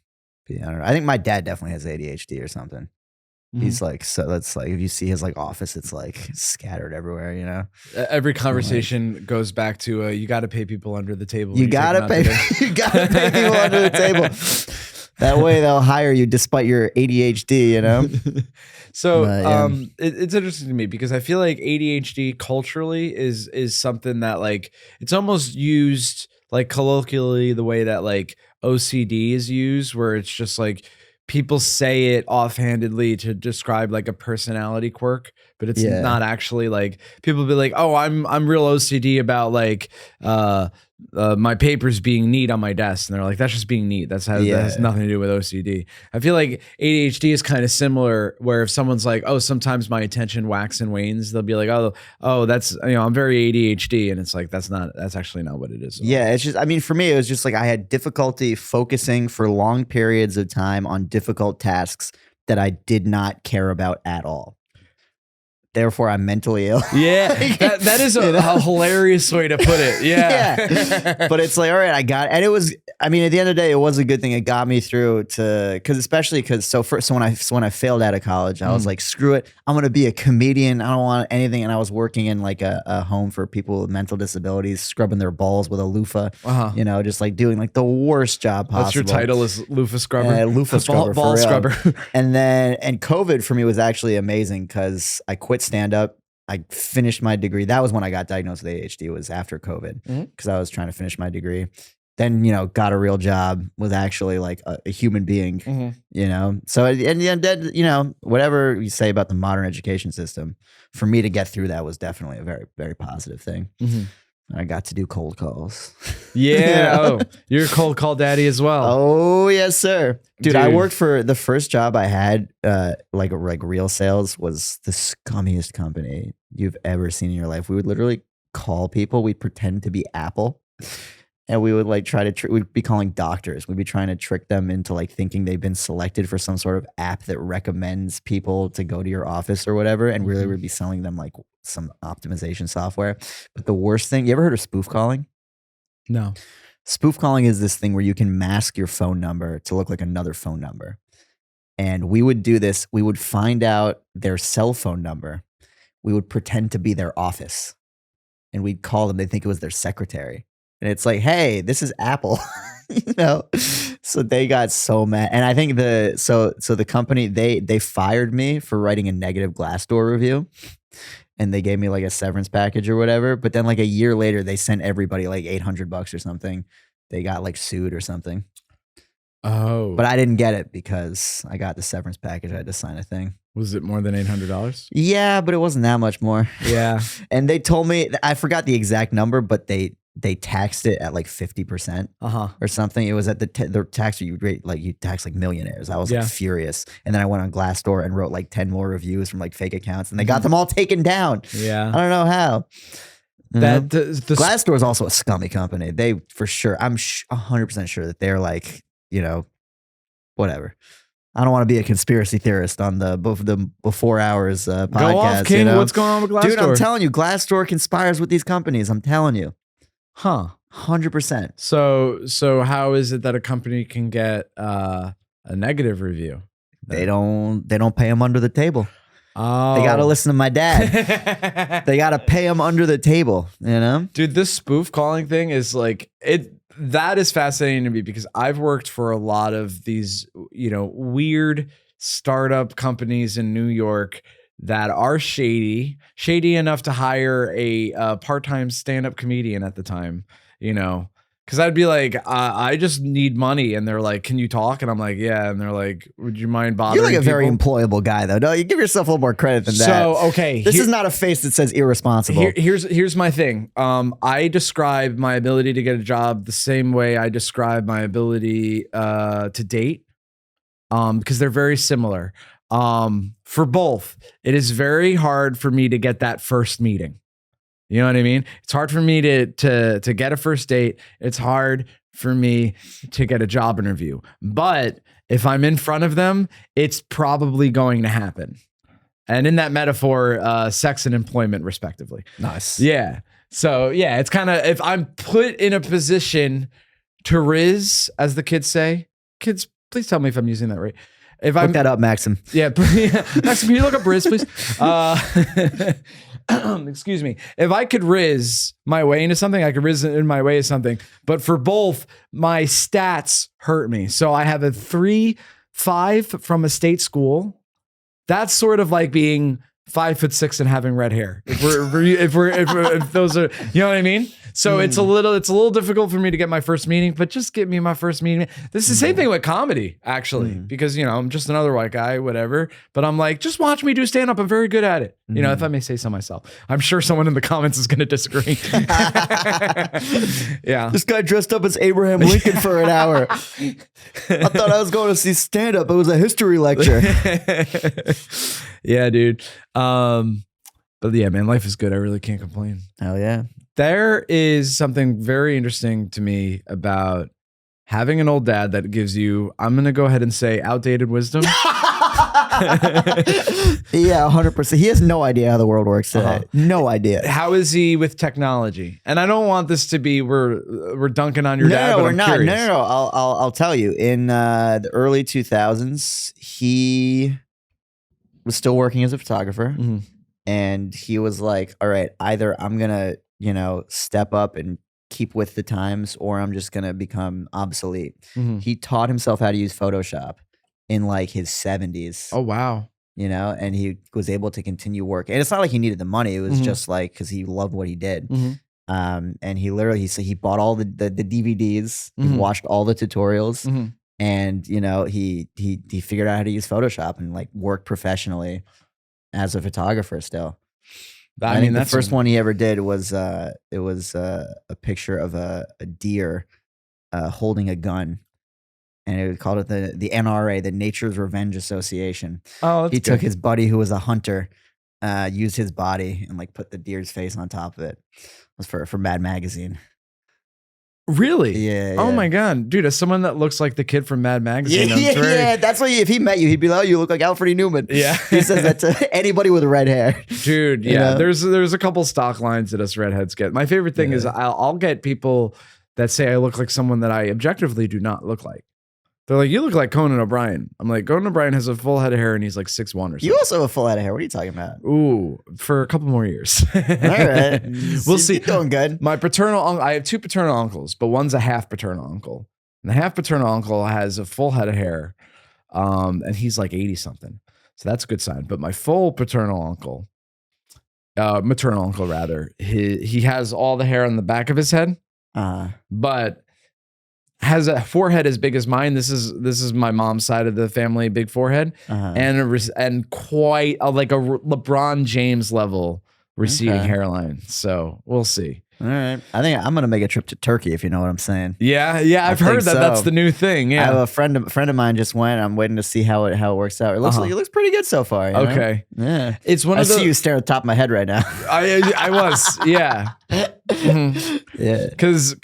be, I don't know. I think my dad definitely has ADHD or something. He's like, so that's like, if you see his like office, it's like scattered everywhere, you know? Every conversation goes back to, you got to pay people under the table. You got to pay people under the table. That way they'll hire you despite your ADHD, you know? So it's interesting to me because I feel like ADHD culturally is something that like, it's almost used like colloquially the way that like OCD is used, where it's just like, people say it offhandedly to describe like a personality quirk, but it's not actually like, people be like, oh, I'm real OCD about like my papers being neat on my desk, and they're like, that's just being neat. That has nothing to do with OCD. I feel like ADHD is kind of similar, where if someone's like, oh, sometimes my attention waxes and wanes, they'll be like, oh, that's, you know, I'm very ADHD, and it's like, that's actually not what it is. Yeah, it's just, I mean, for me, it was just like I had difficulty focusing for long periods of time on difficult tasks that I did not care about at all. Therefore, I'm mentally ill. Yeah, that is a hilarious way to put it. Yeah. But it's like, all right, I got it. And it was, I mean, at the end of the day, it was a good thing. It got me through to, so when I failed out of college, I was like, screw it. I'm going to be a comedian. I don't want anything. And I was working in like a home for people with mental disabilities, scrubbing their balls with a loofah, you know, just like doing like the worst job possible. What's your title is loofah scrubber? Loofah scrubber. Ball scrubber. And COVID for me was actually amazing because I quit stand-up. I finished my degree. That was when I got diagnosed with ADHD, was after COVID, because I was trying to finish my degree. Then, you know, got a real job, was actually like a human being, you know? So, and you know, whatever you say about the modern education system, for me to get through that was definitely a very, very positive thing. I got to do cold calls. Yeah. Oh, you're a cold call daddy as well. Oh, yes, sir. Dude, I worked for the first job I had, like real sales, was the scummiest company you've ever seen in your life. We would literally call people. We'd pretend to be Apple. And we would like try to, we'd be calling doctors. We'd be trying to trick them into like thinking they've been selected for some sort of app that recommends people to go to your office or whatever. And really would be selling them like some optimization software. But the worst thing, you ever heard of spoof calling? No. Spoof calling is this thing where you can mask your phone number to look like another phone number. And we would do this. We would find out their cell phone number. We would pretend to be their office. And we'd call them. They'd think it was their secretary. And it's like, hey, this is Apple, you know? So they got so mad. And I think the company, they fired me for writing a negative Glassdoor review. And they gave me like a severance package or whatever. But then like a year later, they sent everybody like $800 or something. They got like sued or something. Oh. But I didn't get it because I got the severance package. I had to sign a thing. Was it more than $800? Yeah, but it wasn't that much more. Yeah. And they told me, I forgot the exact number, but they taxed it at like 50% or something. It was at the tax you rate, like you tax like millionaires. I was like furious. And then I went on Glassdoor and wrote like 10 more reviews from like fake accounts, and they got them all taken down. Yeah. I don't know how. That the Glassdoor is also a scummy company. They for sure, I'm 100% sure that they're like, whatever. I don't want to be a conspiracy theorist on the Before Hours podcast. Go off, King. What's going on with Glassdoor? Dude, I'm telling you, Glassdoor conspires with these companies. I'm telling you. Huh. 100%. So how is it that a company can get a negative review? They don't pay them under the table. Oh. They got to listen to my dad. They got to pay them under the table, Dude, this spoof calling thing is like that is fascinating to me because I've worked for a lot of these, weird startup companies in New York that are shady enough to hire a part-time stand-up comedian at the time, because I'd be like, I just need money. And they're like, can you talk? And I'm like, yeah. And they're like, would you mind bothering You're like a people? very employable guy, though. No, you give yourself a little more credit than that. So, okay. This is not a face that says irresponsible. Here's my thing. I describe my ability to get a job the same way I describe my ability to date, because they're very similar. For both, it is very hard for me to get that first meeting. You know what I mean? It's hard for me to get a first date. It's hard for me to get a job interview. But if I'm in front of them, it's probably going to happen. And in that metaphor, sex and employment, respectively. Nice. Yeah. So yeah, it's kind of, if I'm put in a position to riz, as the kids say, kids, please tell me if I'm using that right. If Look that up, Maxim. Yeah. Maxim, can you look up riz, please? Excuse me. If I could riz my way into something, I could riz in my way to something. But for both, my stats hurt me. So I have a 3.5 from a state school. That's sort of like being 5'6" and having red hair. If those are, you know what I mean? So it's a little difficult for me to get my first meeting, but just get me my first meeting. This is the same thing with comedy, actually, because, I'm just another white guy, whatever. But I'm like, just watch me do stand up. I'm very good at it. If I may say so myself. I'm sure someone in the comments is going to disagree. Yeah. This guy dressed up as Abraham Lincoln for an hour. I thought I was going to see stand up. It was a history lecture. Yeah, dude. But yeah, man, life is good. I really can't complain. Hell yeah. There is something very interesting to me about having an old dad that gives you, I'm going to go ahead and say, outdated wisdom. Yeah, 100%. He has no idea how the world works today. No idea. How is he with technology? And I don't want this to be we're dunking on your dad. No, but we're I'm not. curious. No. I'll tell you. In the early 2000s, he was still working as a photographer, and he was like, "All right, either I'm gonna, step up and keep with the times, or I'm just gonna become obsolete." He taught himself how to use Photoshop in like his 70s. Oh, wow. And he was able to continue working. And it's not like he needed the money. It was just like, because he loved what he did. And he literally, he bought all the DVDs, he watched all the tutorials, and, he figured out how to use Photoshop and like worked professionally as a photographer still. I think the first one he ever did was, a picture of a deer holding a gun. And it called it the NRA, the Nature's Revenge Association. Oh, that's he good. took his buddy who was a hunter, used his body and like put the deer's face on top of it. It was for Mad Magazine. Really? Yeah. Oh my God, dude! As someone that looks like the kid from Mad Magazine, Yeah. That's why if he met you, he'd be like, "Oh, you look like Alfred E. Newman." Yeah. He says that to anybody with red hair. Dude, yeah. There's a couple stock lines that us redheads get. My favorite thing is I'll get people that say I look like someone that I objectively do not look like. They're like, "You look like Conan O'Brien." I'm like, Conan O'Brien has a full head of hair and he's like 6'1" or something. You also have a full head of hair. What are you talking about? Ooh, for a couple more years. All right. We'll see. You're doing good. My paternal uncle, I have two paternal uncles, but one's a half paternal uncle. And the half paternal uncle has a full head of hair. And he's like 80 something. So that's a good sign. But my full paternal uncle, maternal uncle rather, he has all the hair on the back of his head. But has a forehead as big as mine. This is my mom's side of the family, big forehead, and quite like a LeBron James level receding hairline. So we'll see. All right. I think I'm gonna make a trip to Turkey, if you know what I'm saying. Yeah. I've heard that that's the new thing. Yeah. I have a friend of mine just went. I'm waiting to see how it works out. It looks like it looks pretty good so far. You know? Okay. Yeah. It's one of I see you staring at the top of my head right now. I was. Yeah. Yeah. Because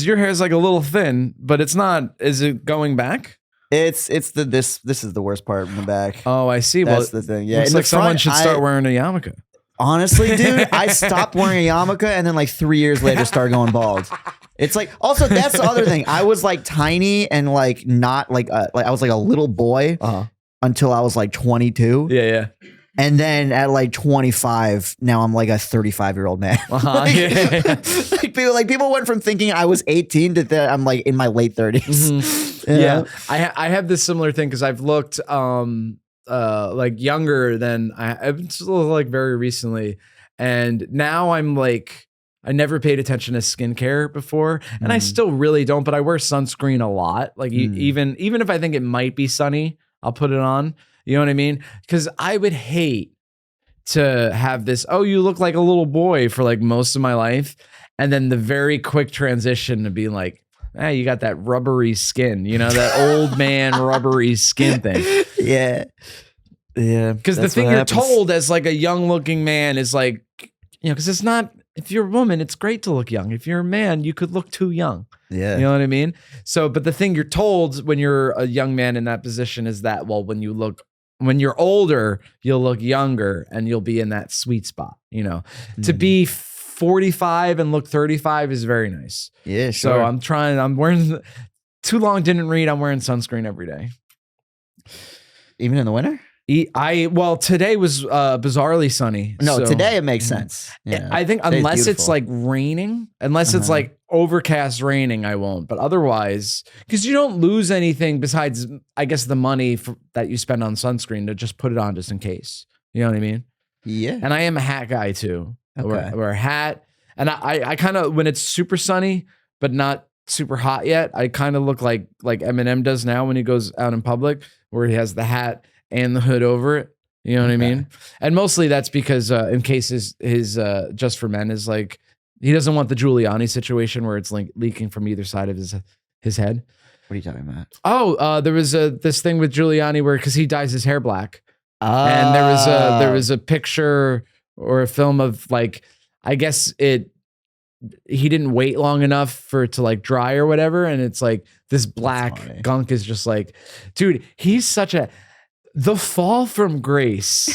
your hair is like a little thin, but it's not. Is it going back? This is the worst part in the back. Oh, I see. That's the thing. Yeah. Looks In like the someone front, should start wearing a yarmulke. Honestly, dude, I stopped wearing a yarmulke and then like 3 years later started going bald. It's like, also that's the other thing. I was like tiny and like not like I was like a little boy until I was like 22. Yeah. And then at like 25, now I'm like a 35-year-old man. People went from thinking I was 18 to I'm like in my late 30s. Yeah. I have this similar thing because I've looked like younger than I've like very recently, and now I'm like, I never paid attention to skincare before, and I still really don't, but I wear sunscreen a lot. Like even if I think it might be sunny, I'll put it on. You know what I mean? Because I would hate to have this, oh, you look like a little boy for like most of my life, and then the very quick transition to being like, you got that rubbery skin, you know, that old man rubbery skin thing. Yeah. Because the thing you're told as like a young looking man is like, you know, because it's not, if you're a woman, it's great to look young. If you're a man, you could look too young. Yeah. You know what I mean? So, but the thing you're told when you're a young man in that position is that, well, when you're older, you'll look younger and you'll be in that sweet spot, you know. To be 45 and look 35 is very nice. Yeah, sure. So I'm wearing, too long didn't read, I'm wearing sunscreen every day. Even in the winter? Well, today was bizarrely sunny. No, so today it makes sense. Yeah. I think Today's unless it's beautiful. like raining, unless it's like overcast raining, I won't. But otherwise, because you don't lose anything besides, I guess, the money that you spend on sunscreen to just put it on just in case. You know what I mean? Yeah. And I am a hat guy too. Okay. I wear a hat, and I kind of, when it's super sunny but not super hot yet, I kind of look like Eminem does now when he goes out in public, where he has the hat and the hood over it. You know what I mean? And mostly that's because in case his Just for Men is like, he doesn't want the Giuliani situation where it's like leaking from either side of his head. What are you talking about? Oh, there was this thing with Giuliani where, because he dyes his hair black. And there was a picture or a film of like, I guess he didn't wait long enough for it to like dry or whatever. And it's like this black gunk is just like, dude, he's such the fall from grace.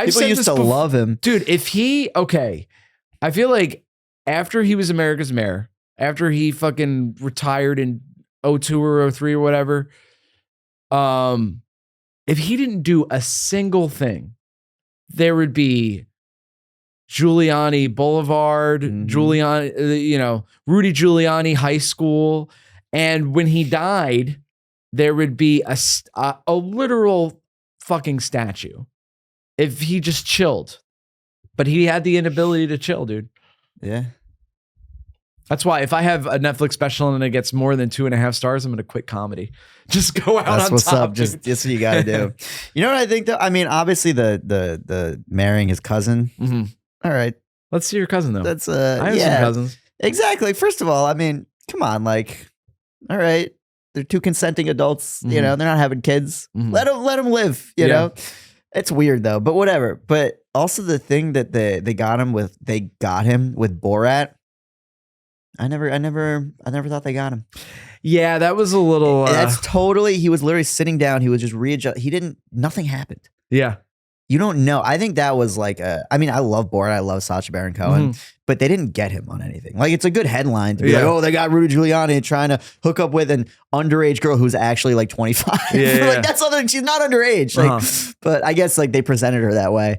People used to love him. Dude, I feel like after he was America's mayor, after he fucking retired in 02 or 03 or whatever, if he didn't do a single thing, there would be Giuliani Boulevard, Giuliani, Rudy Giuliani High School. And when he died, there would be a literal fucking statue if he just chilled. But he had the inability to chill, dude. Yeah. That's why if I have a Netflix special and it gets more than 2.5 stars, I'm going to quit comedy. Just go out That's on what's top. up. Just what you got to do. You know what I think though? I mean, obviously the marrying his cousin. Mm-hmm. All right. Let's see your cousin though. That's I have some cousins. Exactly. First of all, I mean, come on, like, all right. They're two consenting adults, you know, they're not having kids. Let them live, you know? It's weird though, but whatever. But also the thing that they got him with Borat. I never thought they got him. Yeah, that was a little That's totally, he was literally sitting down, he was just nothing happened. Yeah. You don't know. I think that was like I mean, I love Borat. I love Sacha Baron Cohen, but they didn't get him on anything. Like, it's a good headline to be like, oh, they got Rudy Giuliani trying to hook up with an underage girl who's actually like 25. Like, that's something, she's not underage. Like, but I guess like they presented her that way.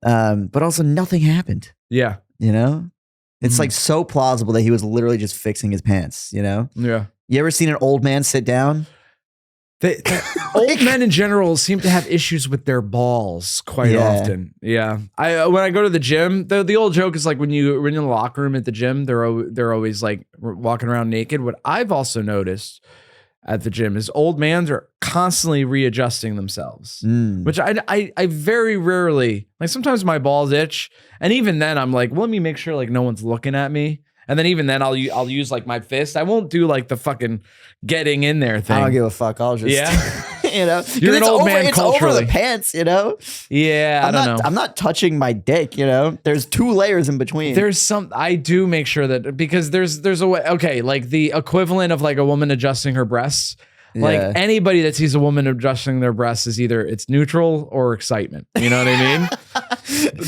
But also nothing happened. Yeah. You know? It's like so plausible that he was literally just fixing his pants, you know? Yeah. You ever seen an old man sit down? Old men in general seem to have issues with their balls quite often. Yeah, when I go to the gym, the old joke is like when you're in the locker room at the gym, they're always like walking around naked. What I've also noticed at the gym is old mans are constantly readjusting themselves, which I very rarely, like sometimes my balls itch, and even then I'm like, well, let me make sure like no one's looking at me. And then even then I'll use like my fist. I won't do like the fucking getting in there thing. I don't give a fuck. I'll just, you know, You're an old man it's culturally. over the pants, you know? Yeah, I don't know. I'm not touching my dick, you know? There's 2 layers in between. I do make sure that, because there's a way, okay, like the equivalent of like a woman adjusting her breasts. Like anybody that sees a woman adjusting their breasts is either it's neutral or excitement. You know what I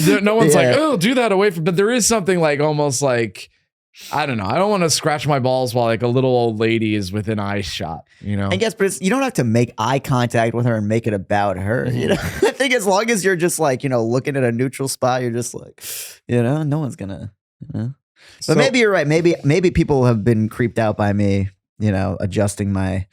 mean? No one's like, oh, do that away from, but there is something like almost like, I don't know. I don't want to scratch my balls while like a little old lady is within eye shot, you know? I guess, but you don't have to make eye contact with her and make it about her. You know, I think as long as you're just like, you know, looking at a neutral spot, you're just like, you know, no one's gonna, you know. But maybe you're right. Maybe people have been creeped out by me, you know, adjusting my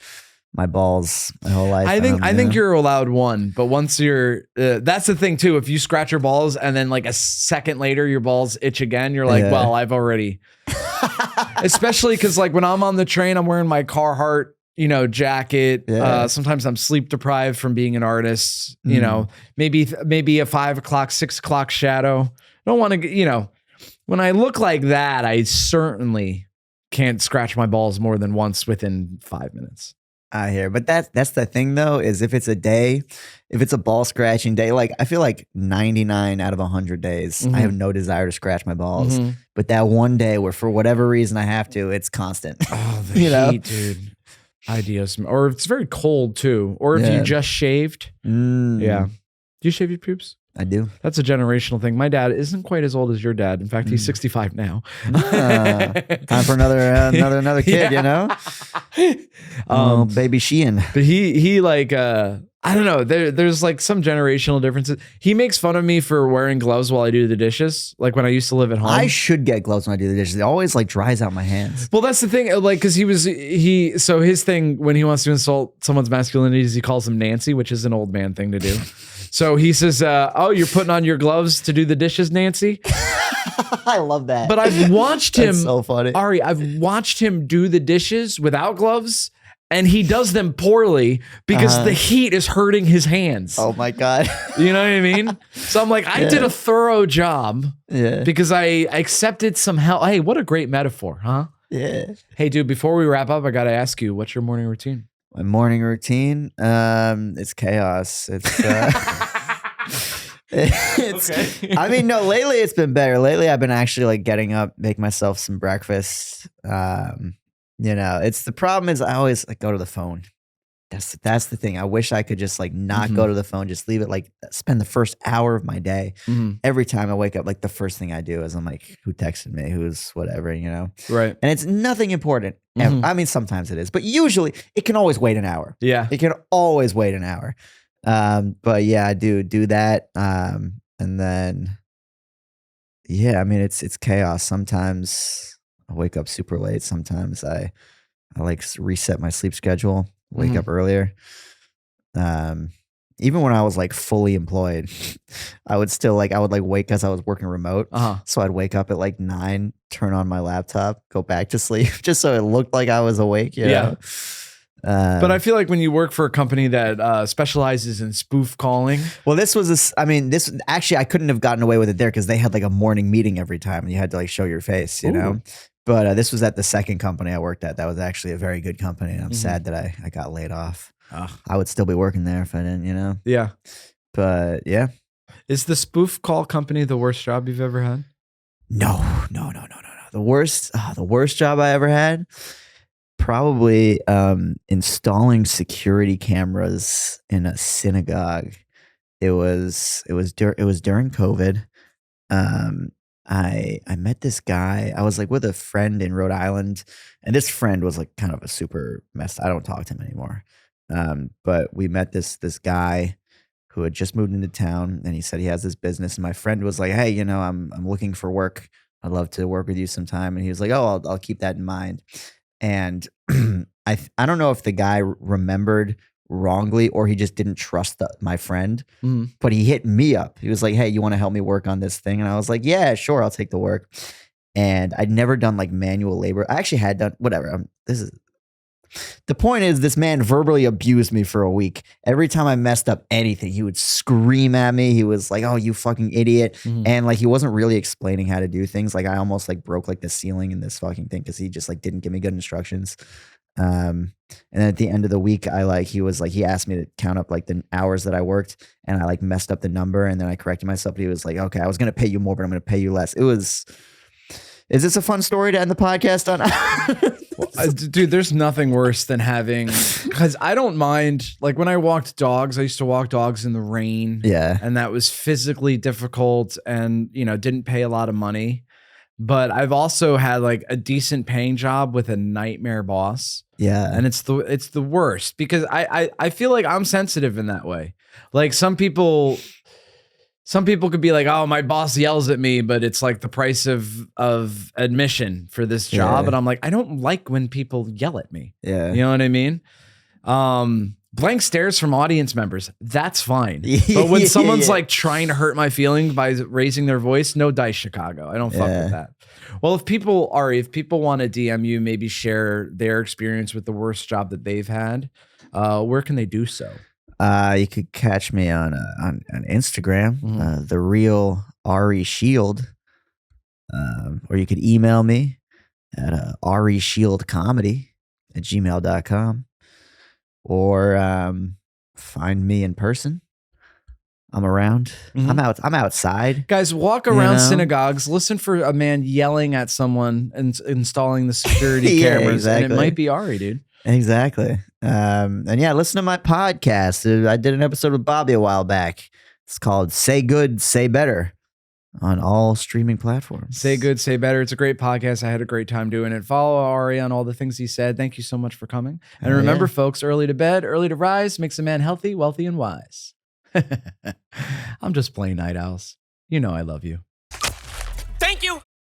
balls my whole life. I think you're allowed one, but once you're, that's the thing too. If you scratch your balls and then like a second later your balls itch again, you're like, well, I've already. Especially because like when I'm on the train, I'm wearing my Carhartt, you know, jacket. Sometimes I'm sleep deprived from being an artist. You know, maybe a 5 o'clock, 6 o'clock shadow. I don't want to, you know, when I look like that, I certainly can't scratch my balls more than once within 5 minutes. I hear, but that's the thing though, is if it's a ball scratching day, like I feel like 99 out of 100 days, I have no desire to scratch my balls. But that one day where for whatever reason I have to, it's constant. Oh, the heat, dude. Ideas. Or if it's very cold too. Or if you just shaved. Yeah. Do you shave your pubes? I do. That's a generational thing. My dad isn't quite as old as your dad. In fact, he's 65 now. Time for another kid, you know? Baby Sheehan. But he like I don't know. There's like some generational differences. He makes fun of me for wearing gloves while I do the dishes. Like when I used to live at home. I should get gloves when I do the dishes. It always like dries out my hands. Well, that's the thing. Like, cause so his thing when he wants to insult someone's masculinity is he calls them Nancy, which is an old man thing to do. So he says, oh, you're putting on your gloves to do the dishes, Nancy? I love that. But I've watched him. So funny. Ari, I've watched him do the dishes without gloves. And he does them poorly because the heat is hurting his hands. Oh my God. You know what I mean? So I'm like, I did a thorough job because I accepted some help. Hey, what a great metaphor, huh? Yeah. Hey, dude, before we wrap up, I got to ask you, what's your morning routine? My morning routine, it's chaos. I mean, no, lately it's been better. Lately I've been actually like getting up, make myself some breakfast. You know, it's the problem is I always like go to the phone. That's the thing. I wish I could just like not go to the phone, just leave it, like spend the first hour of my day. Every time I wake up, like the first thing I do is I'm like, who texted me? Who's whatever, you know? Right. And it's nothing important. I mean, sometimes it is, but usually it can always wait an hour. Yeah. It can always wait an hour. But yeah, I do that. And then, yeah, I mean, it's chaos. Sometimes I wake up super late. Sometimes I like reset my sleep schedule, wake up earlier. Even when I was like fully employed, I would wake as I was working remote. So I'd wake up at like 9, turn on my laptop, go back to sleep just so it looked like I was awake. You know? But I feel like when you work for a company that specializes in spoof calling. Well, this actually, I couldn't have gotten away with it there because they had like a morning meeting every time and you had to like show your face, you know? But this was at the second company I worked at. That was actually a very good company. And I'm sad that I got laid off. I would still be working there if I didn't, you know? Yeah. But yeah. Is the spoof call company the worst job you've ever had? No. The worst job I ever had, probably installing security cameras in a synagogue. It was during COVID. I met this guy. I was like with a friend in Rhode Island, and this friend was like kind of a super mess. I don't talk to him anymore. But we met this guy who had just moved into town, and he said he has this business. And my friend was like, "Hey, you know, I'm looking for work. I'd love to work with you sometime." And he was like, "Oh, I'll keep that in mind." And I don't know if the guy remembered wrongly, or he just didn't trust my friend. Mhm. But he hit me up. He was like, "Hey, you want to help me work on this thing?" And I was like, "Yeah, sure, I'll take the work." And I'd never done like manual labor. I actually had done whatever. The point is, this man verbally abused me for a week. Every time I messed up anything, he would scream at me. He was like, "Oh, you fucking idiot." Mhm. And like, he wasn't really explaining how to do things. Like, I almost like broke like the ceiling in this fucking thing because he just like didn't give me good instructions. And then at the end of the week, he asked me to count up like the hours that I worked, and I like messed up the number, and then I corrected myself. But he was like, "Okay, I was going to pay you more, but I'm going to pay you less." Is this a fun story to end the podcast on? Dude, there's nothing worse than having, because I don't mind, like when I walked dogs, I used to walk dogs in the rain. Yeah. And that was physically difficult and, didn't pay a lot of money. But I've also had like a decent paying job with a nightmare boss. Yeah. And it's the worst because I feel like I'm sensitive in that way. Like some people could be like, "Oh, my boss yells at me, but it's like the price of admission for this job." Yeah. And I'm like, I don't like when people yell at me. Yeah. You know what I mean? Blank stares from audience members, that's fine. But when someone's like trying to hurt my feelings by raising their voice, no dice, Chicago. I don't fuck with that. Well, if people want to DM you, maybe share their experience with the worst job that they've had, where can they do so? You could catch me on Instagram, the real Ari Shield, or you could email me at arishieldcomedy@gmail.com, or find me in person. I'm around. I'm outside. Guys, walk around synagogues, listen for a man yelling at someone and installing the security Yeah, cameras, and exactly. it might be Ari, dude. Exactly. And yeah, listen to my podcast. I did an episode with Bobby a while back. It's called Say Good, Say Better on all streaming platforms. Say Good, Say Better. It's a great podcast. I had a great time doing it. Follow Ari on all the things he said. Thank you so much for coming. And remember, folks, early to bed, early to rise makes a man healthy, wealthy, and wise. I'm just playing Night Owls. You know I love you. Thank you.